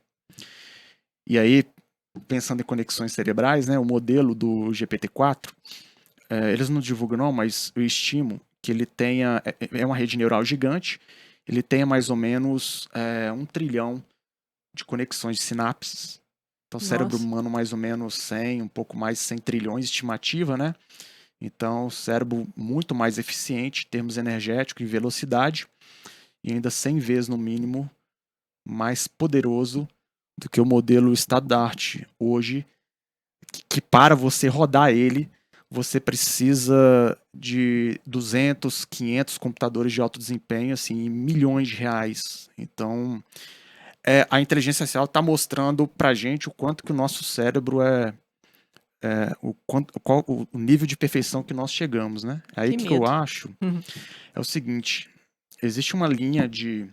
E aí, pensando em conexões cerebrais, né, o modelo do GPT-4, eles não divulgam não, mas eu estimo que ele tenha, é uma rede neural gigante, ele tenha mais ou menos 1 trilhão de conexões de sinapses. Então, o cérebro humano mais ou menos 100, um pouco mais de 100 trilhões, estimativa, né? Então, cérebro muito mais eficiente em termos energéticos e velocidade, e ainda 100 vezes no mínimo mais poderoso do que o modelo standard hoje, que para você rodar ele, você precisa de 200, 500 computadores de alto desempenho, assim, milhões de reais. Então, a inteligência artificial está mostrando para a gente o quanto que o nosso cérebro qual o nível de perfeição que nós chegamos, né? Aí que eu acho é o seguinte, existe uma linha de...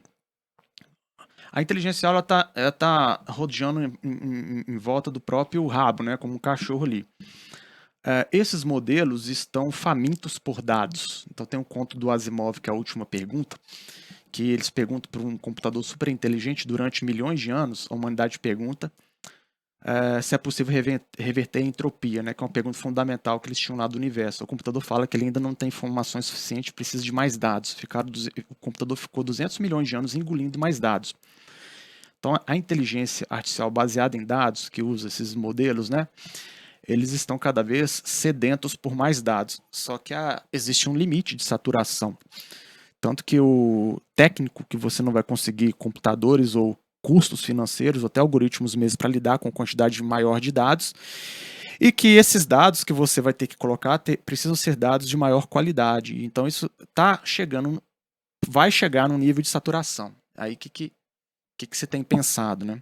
A inteligência artificial ela tá rodeando em volta do próprio rabo, né? Como um cachorro ali. Esses modelos estão famintos por dados. Então tem um conto do Asimov, que é a última pergunta, que eles perguntam para um computador super inteligente durante milhões de anos, a humanidade pergunta se é possível reverter a entropia, né, que é uma pergunta fundamental que eles tinham lá do universo. O computador fala que ele ainda não tem informações suficientes, precisa de mais dados. O computador ficou 200 milhões de anos engolindo mais dados. Então a inteligência artificial baseada em dados, que usa esses modelos, né, eles estão cada vez sedentos por mais dados. Só que existe um limite de saturação. Tanto que o técnico que você não vai conseguir computadores ou custos financeiros, ou até algoritmos mesmo para lidar com quantidade maior de dados, e que esses dados que você vai ter que colocar precisam ser dados de maior qualidade. Então isso vai chegar num nível de saturação. Aí o que você tem pensado, né?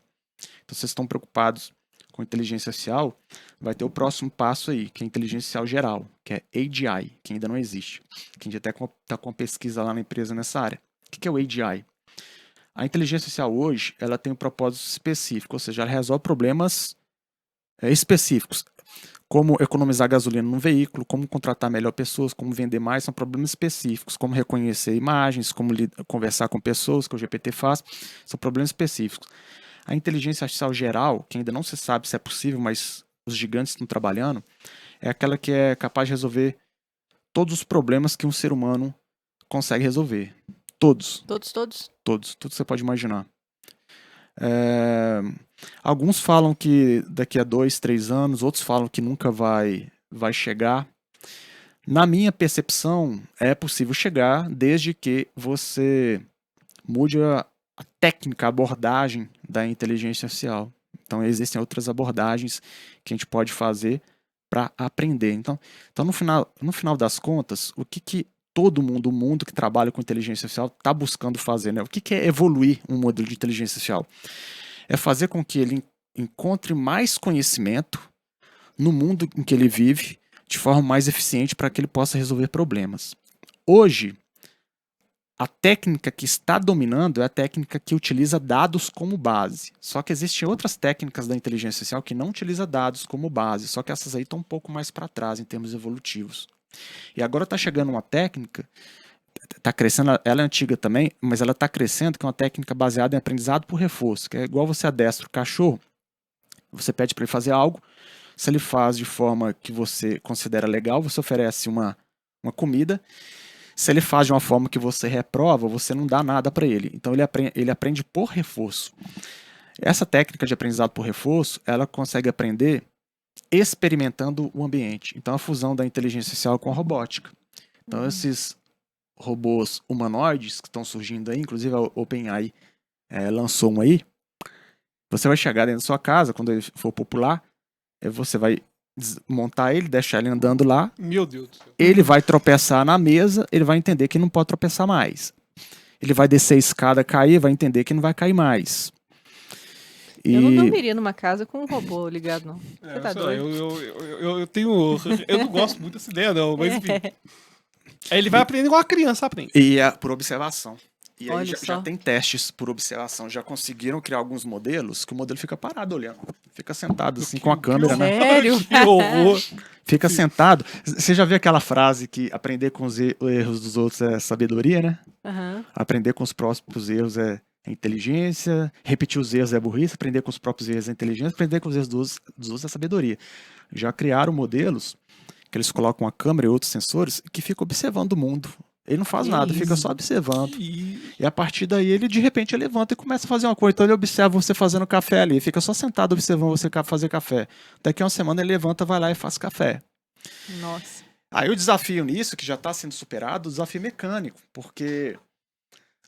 Então vocês estão preocupados com inteligência artificial, vai ter o próximo passo aí, que é a inteligência artificial geral, que é AGI, que ainda não existe. Que a gente até está com uma pesquisa lá na empresa nessa área. O que é o AGI? A inteligência artificial hoje, ela tem um propósito específico, ou seja, ela resolve problemas específicos, como economizar gasolina no veículo, como contratar melhor pessoas, como vender mais, são problemas específicos, como reconhecer imagens, como conversar com pessoas, que o GPT faz, são problemas específicos. A inteligência artificial geral, que ainda não se sabe se é possível, mas os gigantes estão trabalhando, é aquela que é capaz de resolver todos os problemas que um ser humano consegue resolver. Todos. Todos que você pode imaginar. Alguns falam que daqui a 2, 3 anos, outros falam que nunca vai chegar. Na minha percepção, é possível chegar desde que você mude técnica, a abordagem da inteligência artificial. Então, existem outras abordagens que a gente pode fazer para aprender. Então no final das contas, o que todo mundo, o mundo que trabalha com inteligência artificial está buscando fazer, né? O que é evoluir um modelo de inteligência artificial? É fazer com que ele encontre mais conhecimento no mundo em que ele vive de forma mais eficiente para que ele possa resolver problemas. Hoje, a técnica que está dominando é a técnica que utiliza dados como base. Só que existem outras técnicas da inteligência artificial que não utilizam dados como base, só que essas aí estão um pouco mais para trás em termos evolutivos. E agora está chegando uma técnica, está crescendo, ela é antiga também, mas ela está crescendo, que é uma técnica baseada em aprendizado por reforço, que é igual você adestra o cachorro, você pede para ele fazer algo, se ele faz de forma que você considera legal, você oferece uma comida. Se ele faz de uma forma que você reprova, você não dá nada para ele. Então ele aprende por reforço. Essa técnica de aprendizado por reforço, ela consegue aprender experimentando o ambiente. Então a fusão da inteligência artificial com a robótica. Então esses robôs humanoides que estão surgindo aí, inclusive a OpenAI lançou um aí, você vai chegar dentro da sua casa, quando ele for popular, você vai montar ele, deixar ele andando lá. Meu Deus do céu. Ele vai tropeçar na mesa, ele vai entender que não pode tropeçar mais. Ele vai descer a escada, cair, vai entender que não vai cair mais. Eu não dormiria numa casa com um robô ligado, não. Você tá sei lá, doido? eu tenho. Eu não gosto muito dessa ideia, não, mas enfim. Aí ele vai aprender igual a criança aprende. E é por observação. E aí Olha já só. tem testes por observação. Já conseguiram criar alguns modelos que o modelo fica parado olhando. Fica sentado assim com a câmera, né? Sério? Que horror. Fica sentado. Você já viu aquela frase que aprender com os erros dos outros é sabedoria, né? Aham. Aprender com os próprios erros é inteligência, repetir os erros é burrice, aprender com os próprios erros é inteligência, aprender com os erros dos outros é sabedoria. Já criaram modelos que eles colocam uma câmera e outros sensores que ficam observando o mundo. Ele não faz nada, fica só observando. E a partir daí ele de repente levanta e começa a fazer uma coisa. Então ele observa você fazendo café ali, fica só sentado observando você fazer café. Daqui a uma semana ele levanta, vai lá e faz café. Nossa. Aí o desafio nisso, que já está sendo superado, o desafio mecânico, porque,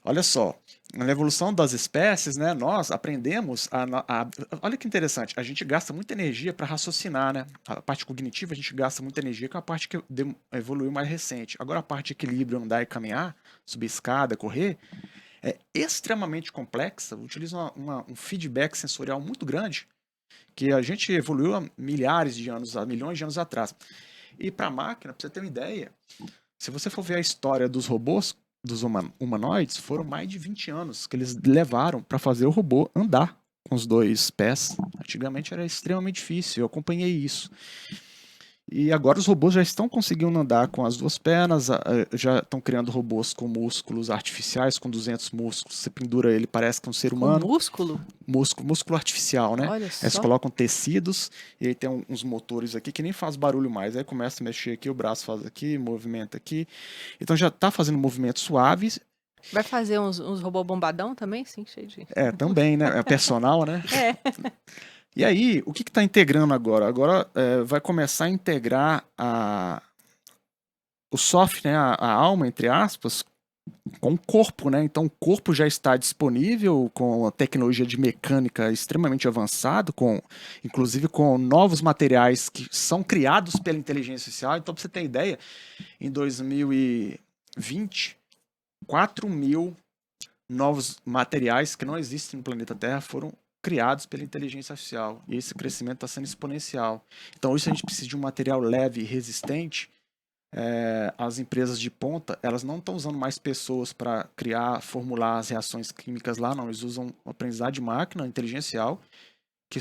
olha só, na evolução das espécies, né, nós aprendemos olha que interessante, a gente gasta muita energia para raciocinar, né? A parte cognitiva a gente gasta muita energia, que é a parte que evoluiu mais recente. Agora a parte de equilíbrio, andar e caminhar, subir escada, correr, é extremamente complexa, utiliza um feedback sensorial muito grande, que a gente evoluiu há milhares de anos, há milhões de anos atrás. E para a máquina, para você ter uma ideia, se você for ver a história dos robôs, dos humanoides, foram mais de 20 anos que eles levaram para fazer o robô andar com os dois pés. Antigamente era extremamente difícil, eu acompanhei isso. E agora os robôs já estão conseguindo andar com as duas pernas, já estão criando robôs com músculos artificiais, com 200 músculos. Você pendura ele, parece que é um ser humano. Com músculo? Músculo artificial, né? Olha Aí eles só. colocam tecidos e aí tem uns motores aqui que nem faz barulho mais. Aí começa a mexer aqui, o braço faz aqui, movimenta aqui. Então já está fazendo movimentos suaves. Vai fazer uns robô bombadão também? Sim, cheio de... Também, né? É personal, né? É. E aí, o que está integrando agora? Agora vai começar a integrar o software, né? A alma, entre aspas, com o corpo, né? Então o corpo já está disponível com a tecnologia de mecânica extremamente avançada, inclusive com novos materiais que são criados pela inteligência artificial. Então, para você ter ideia, em 2020, 4.000 novos materiais que não existem no planeta Terra foram criados pela inteligência artificial. E esse crescimento está sendo exponencial. Então, hoje, se a gente precisa de um material leve e resistente, as empresas de ponta, elas não estão usando mais pessoas para formular as reações químicas lá, não. Eles usam aprendizado de máquina, inteligencial, que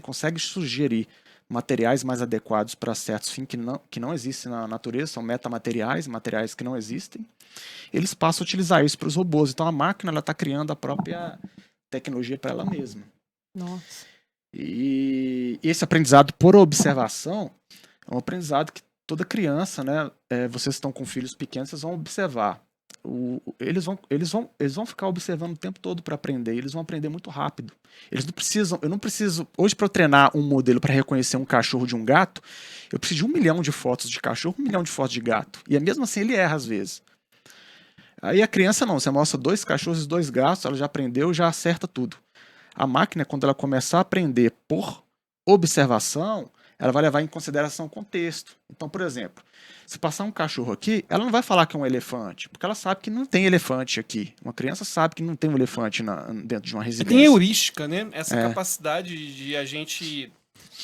conseguem sugerir materiais mais adequados para certos fins que não existem na natureza, são metamateriais, materiais que não existem. Eles passam a utilizar isso para os robôs. Então a máquina está criando a própria tecnologia para ela mesma. Nossa. E esse aprendizado por observação é um aprendizado que toda criança, né? Vocês estão com filhos pequenos, vocês vão observar. Eles vão ficar observando o tempo todo para aprender. Eles vão aprender muito rápido. Eles não precisam. Eu não preciso. Hoje, para eu treinar um modelo para reconhecer um cachorro de um gato, eu preciso de 1 milhão de fotos de cachorro, 1 milhão de fotos de gato. E mesmo assim ele erra às vezes. Aí a criança não, você mostra 2 cachorros e 2 gatos, ela já aprendeu, já acerta tudo. A máquina, quando ela começar a aprender por observação, ela vai levar em consideração o contexto. Então, por exemplo, se passar um cachorro aqui, ela não vai falar que é um elefante, porque ela sabe que não tem elefante aqui. Uma criança sabe que não tem um elefante dentro de uma Tem residência. heurística, né? Essa capacidade de a gente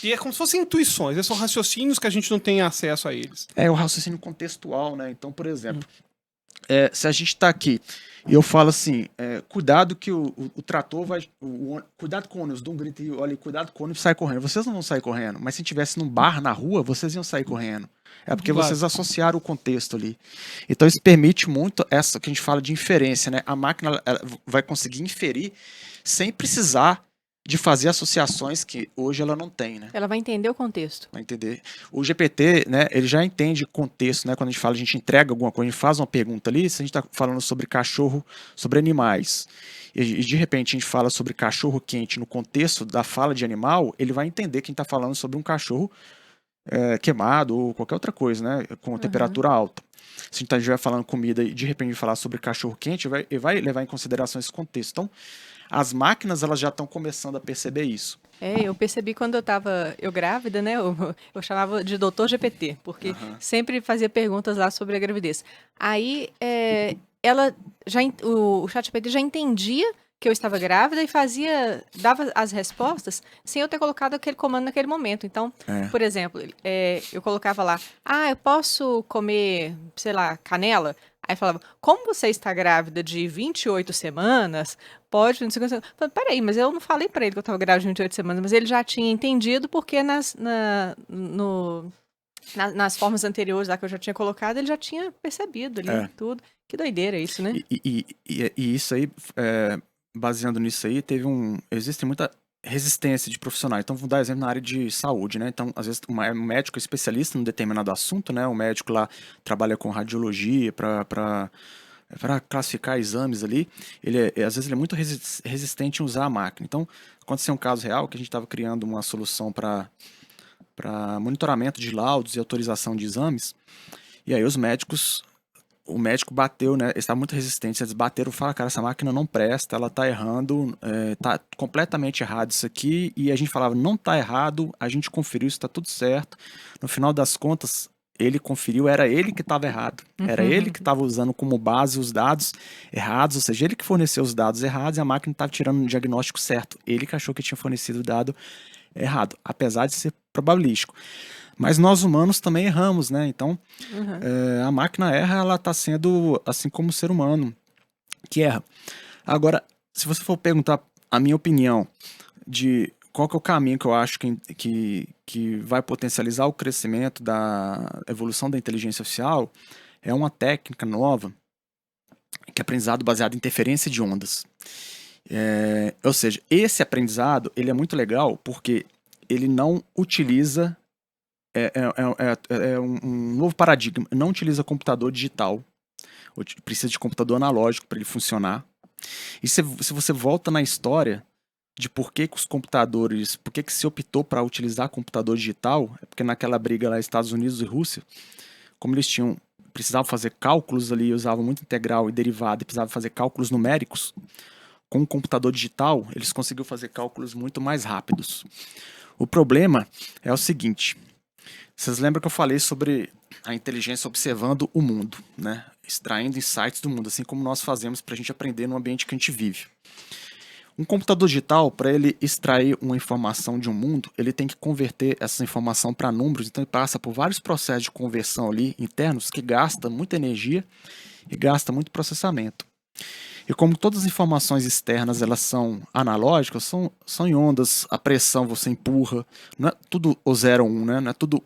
ter como se fossem intuições. Esses são raciocínios que a gente não tem acesso a eles. É o raciocínio contextual, né? Então, por exemplo, se a gente está aqui e eu falo assim, cuidado que o trator vai... cuidado com o ônibus, dá um grito e olha, cuidado com o ônibus, sai correndo. Vocês não vão sair correndo, mas se tivesse num bar na rua, vocês iam sair correndo. É porque Claro. vocês associaram o contexto ali. Então isso permite muito essa que a gente fala de inferência, né? A máquina ela vai conseguir inferir sem precisar de fazer associações que hoje ela não tem, né? Ela vai entender o contexto. Vai entender. O GPT, né, ele já entende contexto, né? Quando a gente fala, a gente entrega alguma coisa, a gente faz uma pergunta ali, se a gente está falando sobre cachorro, sobre animais, e de repente a gente fala sobre cachorro quente no contexto da fala de animal, ele vai entender que a gente está falando sobre um cachorro queimado ou qualquer outra coisa, né? Com temperatura alta. Se a gente estiver falando comida e de repente falar sobre cachorro quente, ele vai levar em consideração esse contexto. Então, as máquinas elas já estão começando a perceber isso. Eu percebi quando eu grávida, né? Eu chamava de doutor GPT, porque sempre fazia perguntas lá sobre a gravidez. Aí, o ChatGPT já entendia que eu estava grávida e dava as respostas sem eu ter colocado aquele comando naquele momento. Então, por exemplo, eu colocava lá, eu posso comer, sei lá, canela? Aí falava, como você está grávida de 28 semanas, pode... Não sei o que. Eu falei, peraí, mas eu não falei pra ele que eu estava grávida de 28 semanas, mas ele já tinha entendido porque nas formas anteriores lá que eu já tinha colocado, ele já tinha percebido ali tudo. Que doideira isso, né? E isso aí, baseando nisso aí, existe muita resistência de profissionais. Então, vou dar exemplo na área de saúde, né? Então, às vezes, um médico especialista num determinado assunto, né? O médico lá trabalha com radiologia para classificar exames ali, às vezes ele é muito resistente em usar a máquina. Então, aconteceu um caso real que a gente estava criando uma solução para monitoramento de laudos e autorização de exames, e aí o médico bateu, né? Eles estavam muito resistentes, eles bateram e falaram, cara, essa máquina não presta, ela tá errando, tá completamente errado isso aqui, e a gente falava, não tá errado, a gente conferiu, isso tá tudo certo. No final das contas, ele conferiu, era ele que estava errado, era ele que estava usando como base os dados errados, ou seja, ele que forneceu os dados errados e a máquina estava tirando um diagnóstico certo, ele que achou que tinha fornecido o dado errado, apesar de ser probabilístico. Mas nós humanos também erramos, né? Então, a máquina erra, ela está sendo assim como o ser humano que erra. Agora, se você for perguntar a minha opinião de qual que é o caminho que eu acho que vai potencializar o crescimento da evolução da inteligência artificial, é uma técnica nova, que é aprendizado baseado em interferência de ondas. Ou seja, esse aprendizado ele é muito legal porque ele não utiliza... É um novo paradigma. Não utiliza computador digital. Precisa de computador analógico para ele funcionar. E se você volta na história de por que os computadores... Por que se optou para utilizar computador digital? É porque naquela briga lá Estados Unidos e Rússia, como eles precisavam fazer cálculos ali, usavam muito integral e derivada, e precisavam fazer cálculos numéricos, com o computador digital, eles conseguiram fazer cálculos muito mais rápidos. O problema é o seguinte... Vocês lembram que eu falei sobre a inteligência observando o mundo, né? Extraindo insights do mundo, assim como nós fazemos para a gente aprender no ambiente que a gente vive. Um computador digital, para ele extrair uma informação de um mundo, ele tem que converter essa informação para números, então ele passa por vários processos de conversão ali internos que gasta muita energia e gasta muito processamento. E como todas as informações externas elas são analógicas, são em ondas, a pressão você empurra, não é tudo o 0 ou 1, né? Não é tudo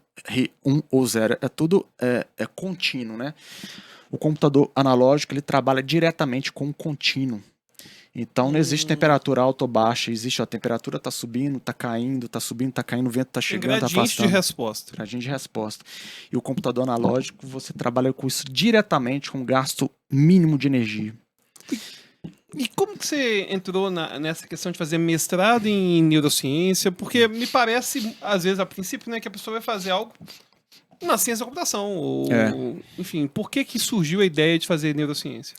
1 ou 0, é tudo contínuo, né? O computador analógico ele trabalha diretamente com o contínuo. Então não existe temperatura alta ou baixa, existe a temperatura está subindo, está caindo, está subindo, está caindo, o vento está chegando, está afastando. Gradiente de resposta. Gradiente de resposta. E o computador analógico você trabalha com isso diretamente, com gasto mínimo de energia. E como que você entrou nessa questão de fazer mestrado em neurociência? Porque me parece, às vezes, a princípio, né, que a pessoa vai fazer algo Na ciência da computação. Ou, É. enfim, por que surgiu a ideia de fazer neurociência?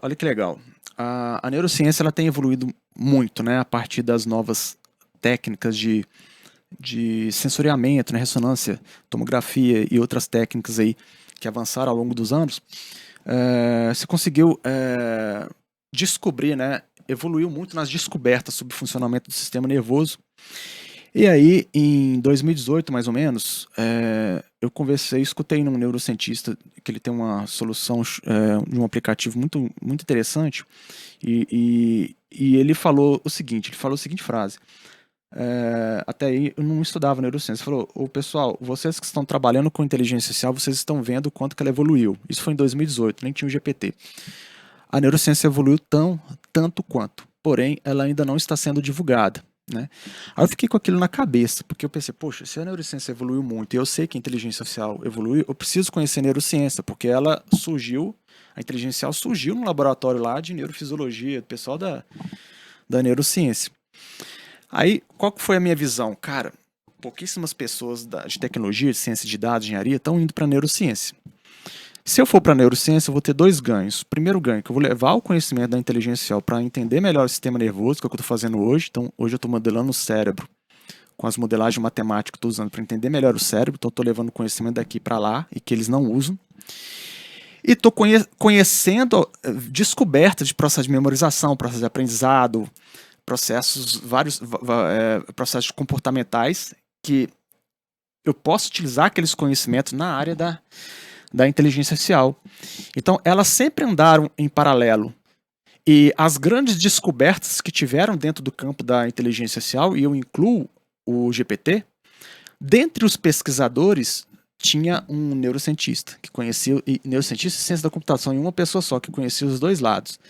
Olha que legal. A neurociência ela tem evoluído muito, né, a partir das novas técnicas de sensoriamento, né, ressonância, tomografia e outras técnicas aí que avançaram ao longo dos anos. Se conseguiu descobrir, né, evoluiu muito nas descobertas sobre o funcionamento do sistema nervoso. E aí, em 2018, mais ou menos, eu escutei num neurocientista que ele tem uma solução de um aplicativo muito, muito interessante, e ele falou a seguinte frase. Até aí eu não estudava neurociência. Ele falou: pessoal, vocês que estão trabalhando com inteligência artificial, vocês estão vendo o quanto que ela evoluiu. Isso foi em 2018, nem tinha o GPT. A neurociência evoluiu tanto quanto, porém ela ainda não está sendo divulgada, né? Aí eu fiquei com aquilo na cabeça, porque eu pensei, poxa, se a neurociência evoluiu muito e eu sei que a inteligência artificial evoluiu, eu preciso conhecer a neurociência, porque a inteligência artificial surgiu num laboratório lá de neurofisiologia, do pessoal da neurociência. Aí, qual que foi a minha visão? Cara, pouquíssimas pessoas de tecnologia, de ciência de dados, de engenharia, estão indo para a neurociência. Se eu for para a neurociência, eu vou ter dois ganhos. O primeiro ganho é que eu vou levar o conhecimento da inteligência artificial para entender melhor o sistema nervoso, que é o que eu estou fazendo hoje. Então, hoje eu estou modelando o cérebro com as modelagens matemáticas que eu estou usando para entender melhor o cérebro. Então, eu estou levando o conhecimento daqui para lá e que eles não usam. E estou conhecendo descobertas de processo de memorização, processo de aprendizado, vários processos comportamentais que eu posso utilizar aqueles conhecimentos na área da inteligência artificial. Então, elas sempre andaram em paralelo. E as grandes descobertas que tiveram dentro do campo da inteligência artificial, e eu incluo o GPT, dentre os pesquisadores, tinha um neurocientista que conhecia, neurocientista e ciência da computação, em uma pessoa só, que conhecia os dois lados.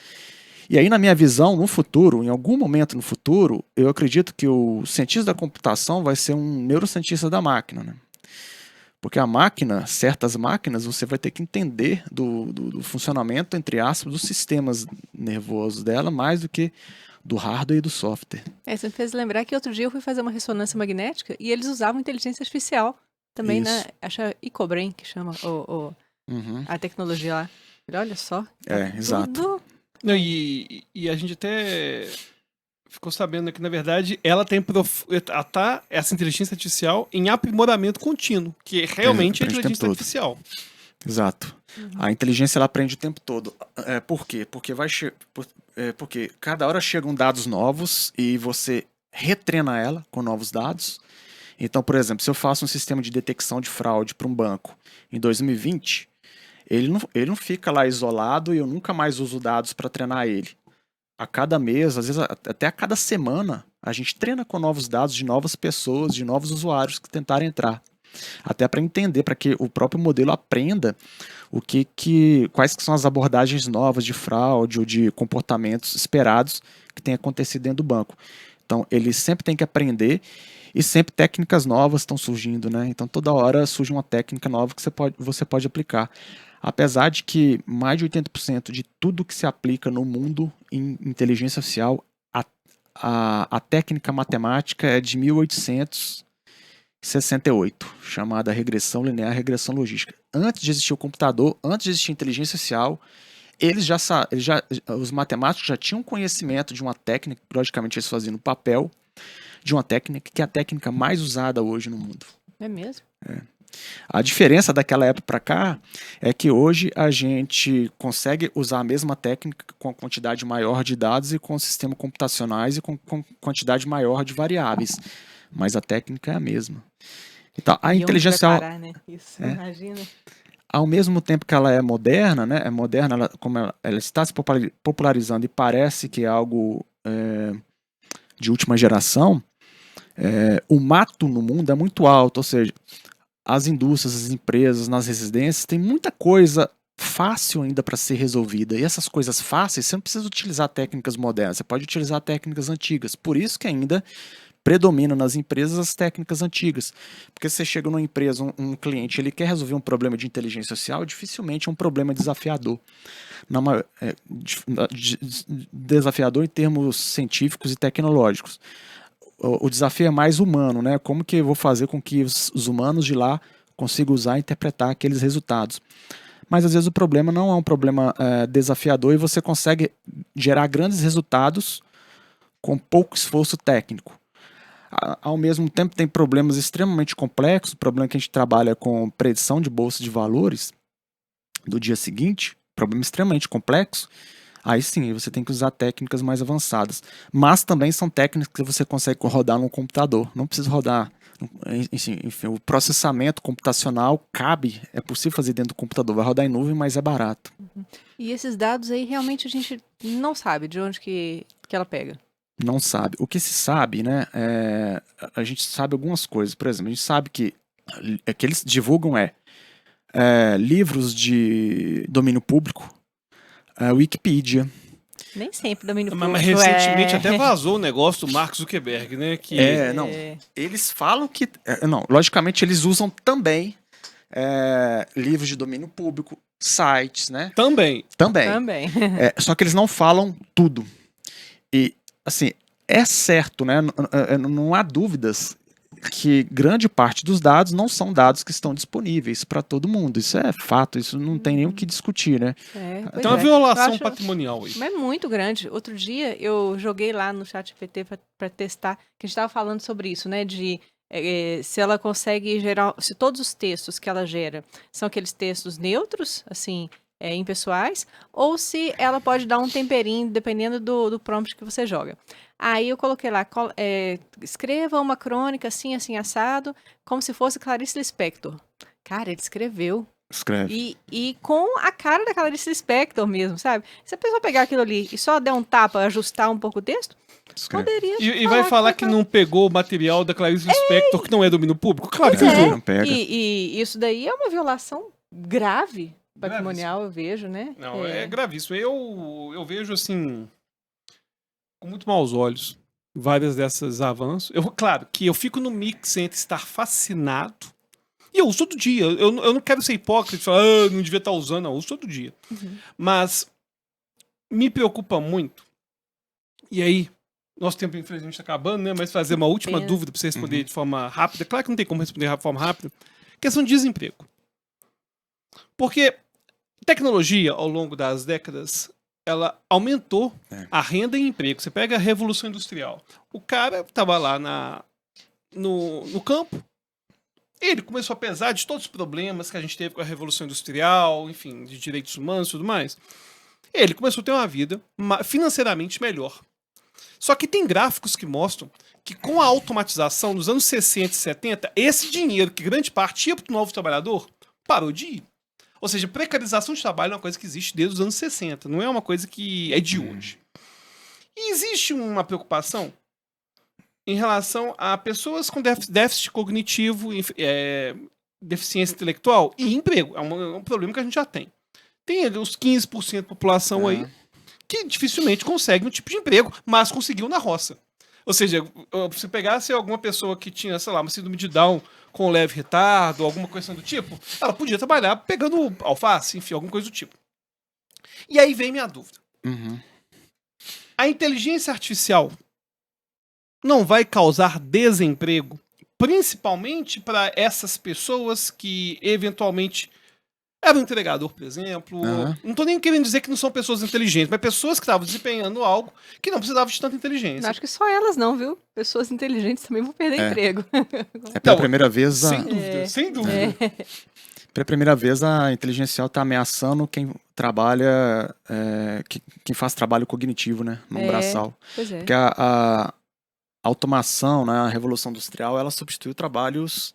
E aí, na minha visão, no futuro, em algum momento no futuro, eu acredito que o cientista da computação vai ser um neurocientista da máquina, né? Porque a máquina, certas máquinas, você vai ter que entender do funcionamento, entre aspas, dos sistemas nervosos dela, mais do que do hardware e do software. Você me fez lembrar que outro dia eu fui fazer uma ressonância magnética e eles usavam inteligência artificial também, Isso. né? Acho Icobrain que chama a tecnologia lá. Olha só. Exato. Não, e a gente até ficou sabendo que, na verdade, ela tem essa inteligência artificial em aprimoramento contínuo, que realmente é inteligência artificial. Exato. A inteligência ela aprende o tempo todo. Por quê? Porque porque cada hora chegam dados novos e você retrena ela com novos dados. Então, por exemplo, se eu faço um sistema de detecção de fraude para um banco em 2020, ele não fica lá isolado e eu nunca mais uso dados para treinar ele. A cada mês, às vezes até a cada semana, a gente treina com novos dados de novas pessoas, de novos usuários que tentaram entrar. Até para entender, para que o próprio modelo aprenda quais que são as abordagens novas de fraude ou de comportamentos esperados que tenham acontecido dentro do banco. Então, ele sempre tem que aprender e sempre técnicas novas estão surgindo, né? Então, toda hora surge uma técnica nova que você pode aplicar. Apesar de que mais de 80% de tudo que se aplica no mundo em inteligência artificial, a técnica matemática é de 1868, chamada regressão linear, regressão logística. Antes de existir o computador, antes de existir a inteligência artificial, os matemáticos já tinham conhecimento de uma técnica, que logicamente eles faziam no papel, de uma técnica que é a técnica mais usada hoje no mundo. É mesmo? A diferença daquela época para cá é que hoje a gente consegue usar a mesma técnica com quantidade maior de dados e com sistemas computacionais e com quantidade maior de variáveis. Mas a técnica é a mesma. Então, a inteligência artificial, né? Isso, imagina. Ao mesmo tempo que ela é moderna, né? Como ela está se popularizando e parece que é algo de última geração, o mato no mundo é muito alto, ou seja, as indústrias, as empresas, nas residências, tem muita coisa fácil ainda para ser resolvida. E essas coisas fáceis, você não precisa utilizar técnicas modernas, você pode utilizar técnicas antigas. Por isso que ainda predominam nas empresas as técnicas antigas. Porque se você chega numa empresa, um cliente, ele quer resolver um problema de inteligência artificial, dificilmente é um problema desafiador. Desafiador em termos científicos e tecnológicos. O desafio é mais humano, né? Como que eu vou fazer com que os humanos de lá consiga usar e interpretar aqueles resultados. Mas às vezes o problema não é um problema desafiador e você consegue gerar grandes resultados com pouco esforço técnico. Ao mesmo tempo tem problemas extremamente complexos, o problema que a gente trabalha com predição de bolsa de valores do dia seguinte, problema extremamente complexo, aí sim você tem que usar técnicas mais avançadas. Mas também são técnicas que você consegue rodar no computador, não precisa rodar. Enfim, o processamento computacional é possível fazer dentro do computador, vai rodar em nuvem, mas é barato. E esses dados aí realmente a gente não sabe de onde que ela pega. Não sabe. O que se sabe, né? A gente sabe algumas coisas. Por exemplo, a gente sabe que eles divulgam livros de domínio público, Wikipedia. Nem sempre domínio Mas público recentemente até vazou o negócio do Mark Zuckerberg, né? Que Não. Eles falam que... não, logicamente eles usam também livros de domínio público, sites, né? Também. Também. Só que eles não falam tudo. E, assim, é certo, né? Não há dúvidas que grande parte dos dados não são dados que estão disponíveis para todo mundo. Isso é fato, isso não tem nem o que discutir, né? Tem uma violação patrimonial aí. Mas é muito grande. Outro dia eu joguei lá no ChatGPT para testar, que a gente estava falando sobre isso, né? De se ela consegue gerar, se todos os textos que ela gera são aqueles textos neutros, assim, impessoais, ou se ela pode dar um temperinho, dependendo do prompt que você joga. Aí eu coloquei lá, escreva uma crônica assim, assim, assado, como se fosse Clarice Lispector. Cara, ele escreveu. Escreve. E com a cara da Clarice Lispector mesmo, sabe? Se a pessoa pegar aquilo ali e só der um tapa, ajustar um pouco o texto, poderia E vai falar que não pegou o material da Clarice Lispector, que não é domínio público? Claro que não pega. E isso daí é uma violação grave patrimonial, eu vejo, né? Não, é gravíssimo. Eu vejo, assim, com muito maus olhos, vários desses avanços. Claro que eu fico no mix entre estar fascinado, e eu uso todo dia. Eu não quero ser hipócrita e falar, não devia estar usando, não, eu uso todo dia. Uhum. Mas me preocupa muito. E aí, nosso tempo, infelizmente, está acabando, né? Mas fazer uma última dúvida para você responder de forma rápida. Claro que não tem como responder de forma rápida. Questão de desemprego. Porque tecnologia, ao longo das décadas, ela aumentou a renda e emprego. Você pega a Revolução Industrial. O cara estava lá no campo. Ele começou, apesar de todos os problemas que a gente teve com a Revolução Industrial, enfim, de direitos humanos e tudo mais, ele começou a ter uma vida financeiramente melhor. Só que tem gráficos que mostram que com a automatização nos anos 60 e 70, esse dinheiro que grande parte ia para o novo trabalhador, parou de ir. Ou seja, precarização de trabalho é uma coisa que existe desde os anos 60, não é uma coisa que é de hoje. E existe uma preocupação em relação a pessoas com déficit cognitivo, deficiência intelectual e emprego. É um problema que a gente já tem. Tem os 15% da população aí que dificilmente consegue um tipo de emprego, mas conseguiu na roça. Ou seja, se pegasse alguma pessoa que tinha, sei lá, uma síndrome de Down com leve retardo, alguma coisa do tipo, ela podia trabalhar pegando alface, enfim, alguma coisa do tipo. E aí vem minha dúvida. A inteligência artificial não vai causar desemprego, principalmente para essas pessoas que eventualmente era um entregador, por exemplo. Não estou nem querendo dizer que não são pessoas inteligentes, mas pessoas que estavam desempenhando algo que não precisava de tanta inteligência. Não acho que só elas não, viu? Pessoas inteligentes também vão perder emprego. Pela primeira vez... Sem dúvida. Pela primeira vez, a inteligência artificial está ameaçando quem trabalha, quem faz trabalho cognitivo, né? Não braçal. Pois é. Porque a automação, né, a revolução industrial, ela substituiu trabalhos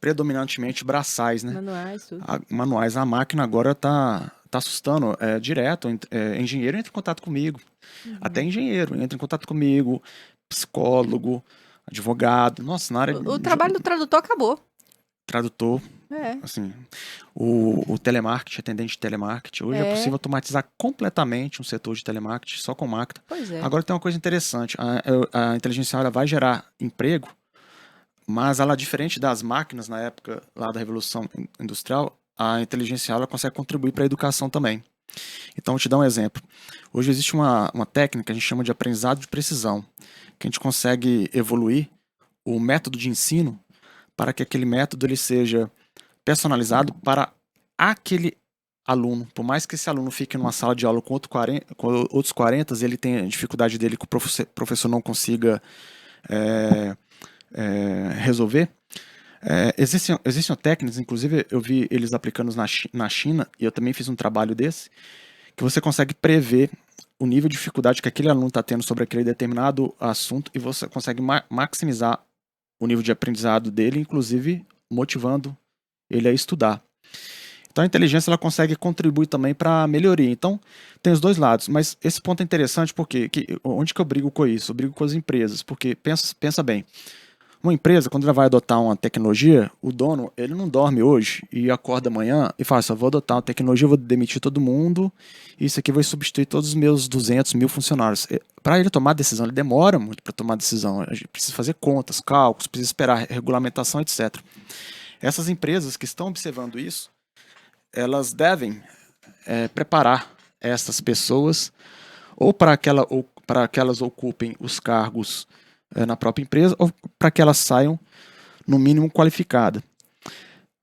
predominantemente braçais, né? Manuais, tudo. Manuais. A máquina agora tá assustando direto. Engenheiro entra em contato comigo. Até engenheiro entra em contato comigo. Psicólogo, advogado. Nossa, na área... O trabalho do tradutor acabou. Tradutor. Assim, o telemarketing, atendente de telemarketing. Hoje é possível automatizar completamente um setor de telemarketing só com máquina. Pois é. Agora tem uma coisa interessante. A inteligência artificial vai gerar emprego, mas ela, diferente das máquinas na época lá da Revolução Industrial, a inteligência artificial consegue contribuir para a educação também. Então, vou te dar um exemplo. Hoje existe uma técnica que a gente chama de aprendizado de precisão, que a gente consegue evoluir o método de ensino para que aquele método ele seja personalizado para aquele aluno. Por mais que esse aluno fique numa sala de aula com outros 40, ele tem a dificuldade dele que o professor não consiga resolver. Existem técnicas, inclusive eu vi eles aplicando na China, e eu também fiz um trabalho desse, que você consegue prever o nível de dificuldade que aquele aluno está tendo sobre aquele determinado assunto e você consegue maximizar o nível de aprendizado dele, inclusive motivando ele a estudar. Então a inteligência ela consegue contribuir também para a melhoria. Então tem os dois lados, mas esse ponto é interessante porque onde que eu brigo com isso? Eu brigo com as empresas, porque pensa bem, uma empresa, quando ela vai adotar uma tecnologia, o dono, ele não dorme hoje e acorda amanhã e fala assim, vou adotar uma tecnologia, vou demitir todo mundo, e isso aqui vai substituir todos os meus 200 mil funcionários. Para ele tomar decisão, ele demora muito para tomar decisão, a gente precisa fazer contas, cálculos, precisa esperar regulamentação, etc. Essas empresas que estão observando isso, elas devem preparar essas pessoas ou para que elas ocupem os cargos na própria empresa ou para que elas saiam no mínimo qualificada.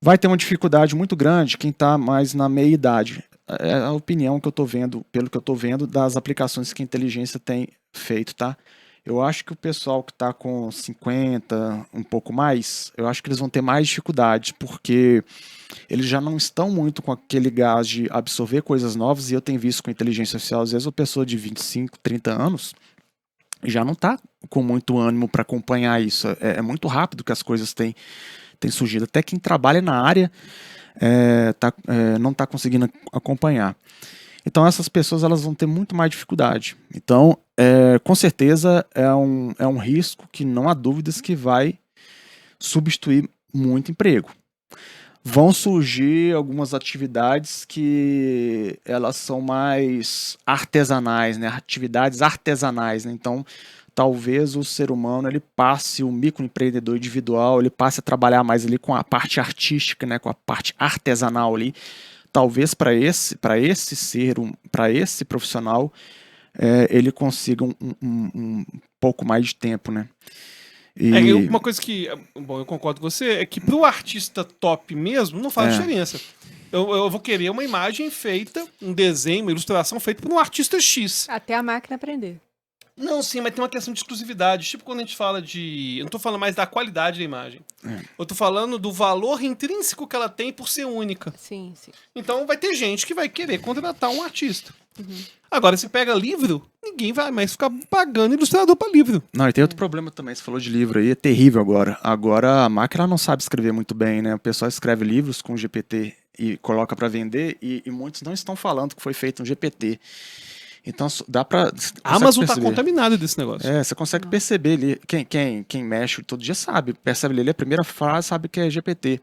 Vai ter uma dificuldade muito grande quem está mais na meia idade. É a opinião que eu estou vendo, pelo que eu estou vendo, das aplicações que a inteligência tem feito, tá? Eu acho que o pessoal que está com 50, um pouco mais, eu acho que eles vão ter mais dificuldade, porque eles já não estão muito com aquele gás de absorver coisas novas, e eu tenho visto com a inteligência artificial, às vezes uma pessoa de 25, 30 anos já não está com muito ânimo para acompanhar isso. É muito rápido que as coisas têm surgido. Até quem trabalha na área não está conseguindo acompanhar. Então essas pessoas elas vão ter muito mais dificuldade. Então, com certeza, é um risco que não há dúvidas que vai substituir muito emprego. Vão surgir algumas atividades que elas são mais artesanais, né? Atividades artesanais, né? Então, talvez o ser humano ele passe, o microempreendedor individual, ele passe a trabalhar mais ali com a parte artística, né? Com a parte artesanal ali. Talvez para esse profissional, ele consiga um pouco mais de tempo, né? Uma coisa que, bom, eu concordo com você, é que pro artista top mesmo, não faz diferença. Eu vou querer uma imagem feita, um desenho, uma ilustração feita por um artista X. Até a máquina aprender. Não, sim, mas tem uma questão de exclusividade. Tipo quando a gente fala de... Eu não tô falando mais da qualidade da imagem. Eu tô falando do valor intrínseco que ela tem por ser única. Sim, sim. Então vai ter gente que vai querer contratar um artista. Agora, se pega livro, ninguém vai mais ficar pagando ilustrador para livro. Não, e tem outro problema também, você falou de livro aí, é terrível agora. Agora a máquina não sabe escrever muito bem, né? O pessoal escreve livros com GPT e coloca para vender e muitos não estão falando que foi feito um GPT. Então dá pra... A Amazon tá contaminada desse negócio. Você consegue perceber ali, quem mexe todo dia sabe, percebe ali a primeira frase, sabe que é GPT.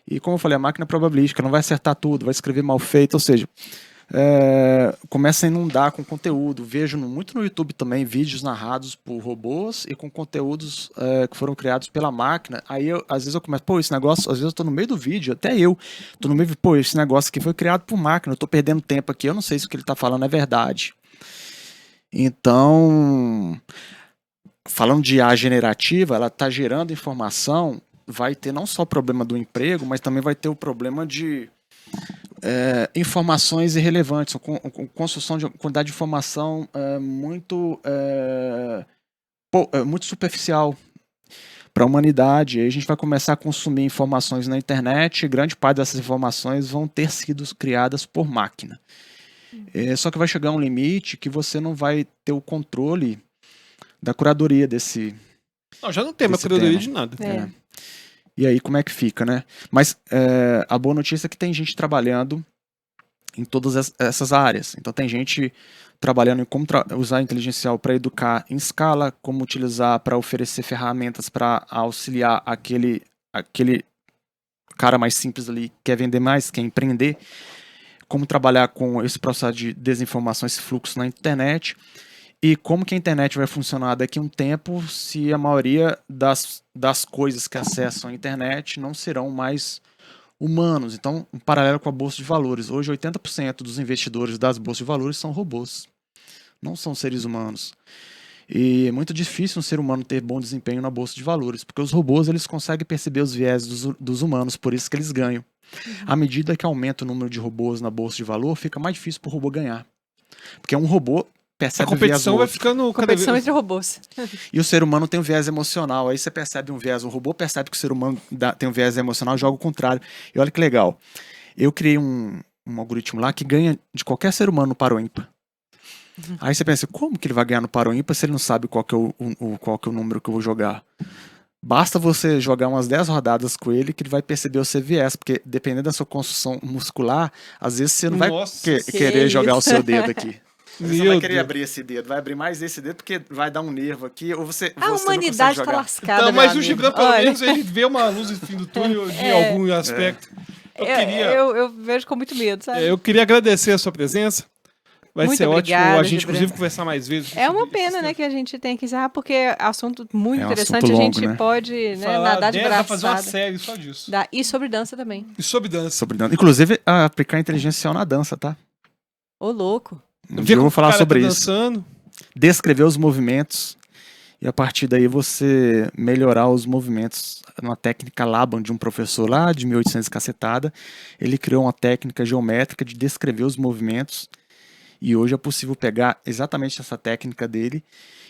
E como eu falei, a máquina probabilística não vai acertar tudo, vai escrever mal feito, ou seja... começa a inundar com conteúdo. Vejo muito no YouTube também vídeos narrados por robôs e com conteúdos que foram criados pela máquina. Aí às vezes eu começo, esse negócio, às vezes eu tô no meio do vídeo, até eu tô no meio, esse negócio aqui foi criado por máquina, eu tô perdendo tempo aqui, eu não sei se o que ele tá falando é verdade. Então, falando de IA generativa, ela tá gerando informação, vai ter não só o problema do emprego, mas também vai ter o problema de informações irrelevantes, construção de quantidade de informação muito superficial para a humanidade. Aí a gente vai começar a consumir informações na internet e grande parte dessas informações vão ter sido criadas por máquina. Só que vai chegar um limite que você não vai ter o controle da curadoria desse... Não, já não tem mais curadoria de nada. E aí como é que fica, né? Mas a boa notícia é que tem gente trabalhando em todas essas áreas. Então tem gente trabalhando em como usar a inteligência artificial para educar em escala, como utilizar para oferecer ferramentas para auxiliar aquele cara mais simples ali, que quer vender mais, quer empreender, como trabalhar com esse processo de desinformação, esse fluxo na internet, e como que a internet vai funcionar daqui a um tempo se a maioria das coisas que acessam a internet não serão mais humanos. Então, um paralelo com a Bolsa de Valores. Hoje, 80% dos investidores das bolsas de valores são robôs. Não são seres humanos. E é muito difícil um ser humano ter bom desempenho na bolsa de valores, porque os robôs eles conseguem perceber os viés dos humanos, por isso que eles ganham. À medida que aumenta o número de robôs na bolsa de valor, fica mais difícil para o robô ganhar. Porque um robô A percebe o viés do competição vai outro. ficando cada Competição vez... entre robôs. E o ser humano tem um viés emocional. Aí você percebe um viés, o robô percebe que o ser humano tem um viés emocional e joga o contrário. E olha que legal. Eu criei um algoritmo lá que ganha de qualquer ser humano no par ou ímpar. Aí você pensa, como que ele vai ganhar no par ou ímpar se ele não sabe qual que é o número que eu vou jogar? Basta você jogar umas 10 rodadas com ele que ele vai perceber o seu viés, porque dependendo da sua construção muscular, às vezes você não vai Nossa, querer que jogar o isso. seu dedo aqui. Você não vai Meu querer Deus. abrir esse dedo, vai abrir mais esse dedo porque vai dar um nervo aqui, ou você A não humanidade consegue tá jogar. lascada, Então, meu mas o amigo. Gibran, pelo Olha, menos, ele vê uma luz no fim do túnel de algum aspecto. eu vejo com muito medo, sabe? Eu queria agradecer a sua presença. Vai Muito ser obrigada, ótimo a gente, Gibran. inclusive, conversar mais vezes. É uma sobre pena, esses né, temas. que a gente tem que encerrar, porque é assunto muito É um interessante. assunto A gente longo, né? pode, né, Falar nadar de 10, dá pra fazer uma braçada. série só disso. E sobre dança também. E sobre dança. Sobre dança. Inclusive, aplicar inteligência artificial na dança, tá? Ô, louco. Um dia eu como vou o falar cara sobre tá isso. dançando. Descrever os movimentos e a partir daí você melhorar os movimentos. Uma técnica Laban de um professor lá de 1800 e cacetada. Ele criou uma técnica geométrica de descrever os movimentos e hoje é possível pegar exatamente essa técnica dele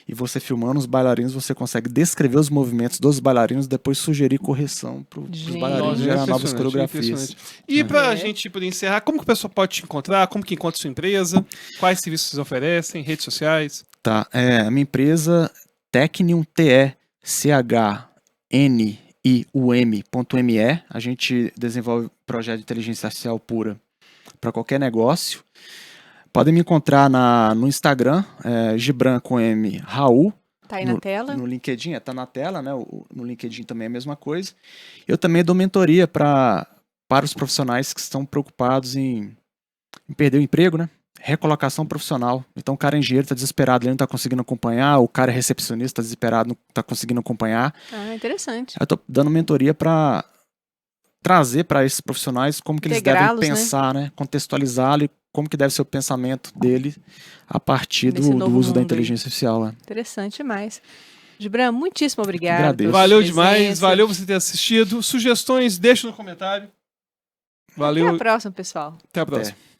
e você filmando os bailarinos, você consegue descrever os movimentos dos bailarinos e depois sugerir correção para os Gente. bailarinos Nossa, gerar novas impressionante, coreografias. impressionante. E pra É. gente poder encerrar, como que o pessoal pode te encontrar? Como que encontra sua empresa? Quais serviços vocês oferecem? Redes sociais? Tá, a minha empresa Technium, TECNIUM.me. A gente desenvolve projeto de inteligência artificial pura para qualquer negócio. Podem me encontrar no Instagram, Gibran com M Raul. Tá aí na tela. No LinkedIn, tá na tela, né? No LinkedIn também é a mesma coisa. Eu também dou mentoria para os profissionais que estão preocupados em perder o emprego, né? Recolocação profissional. Então o cara é engenheiro, tá desesperado, ele não tá conseguindo acompanhar, o cara é recepcionista, tá desesperado, não tá conseguindo acompanhar. Ah, interessante. Eu tô dando mentoria para trazer para esses profissionais como que eles devem Integrá-los, né? pensar, né? Contextualizá-lo e como que deve ser o pensamento dele a partir Nesse do novo uso da mundo aí. inteligência artificial. Né? Interessante demais. Gibran, muitíssimo obrigado. Agradeço. pela Valeu sua demais, presença. valeu você ter assistido. Sugestões, deixa no comentário. Até Valeu, a próxima, pessoal. até a próxima. Até.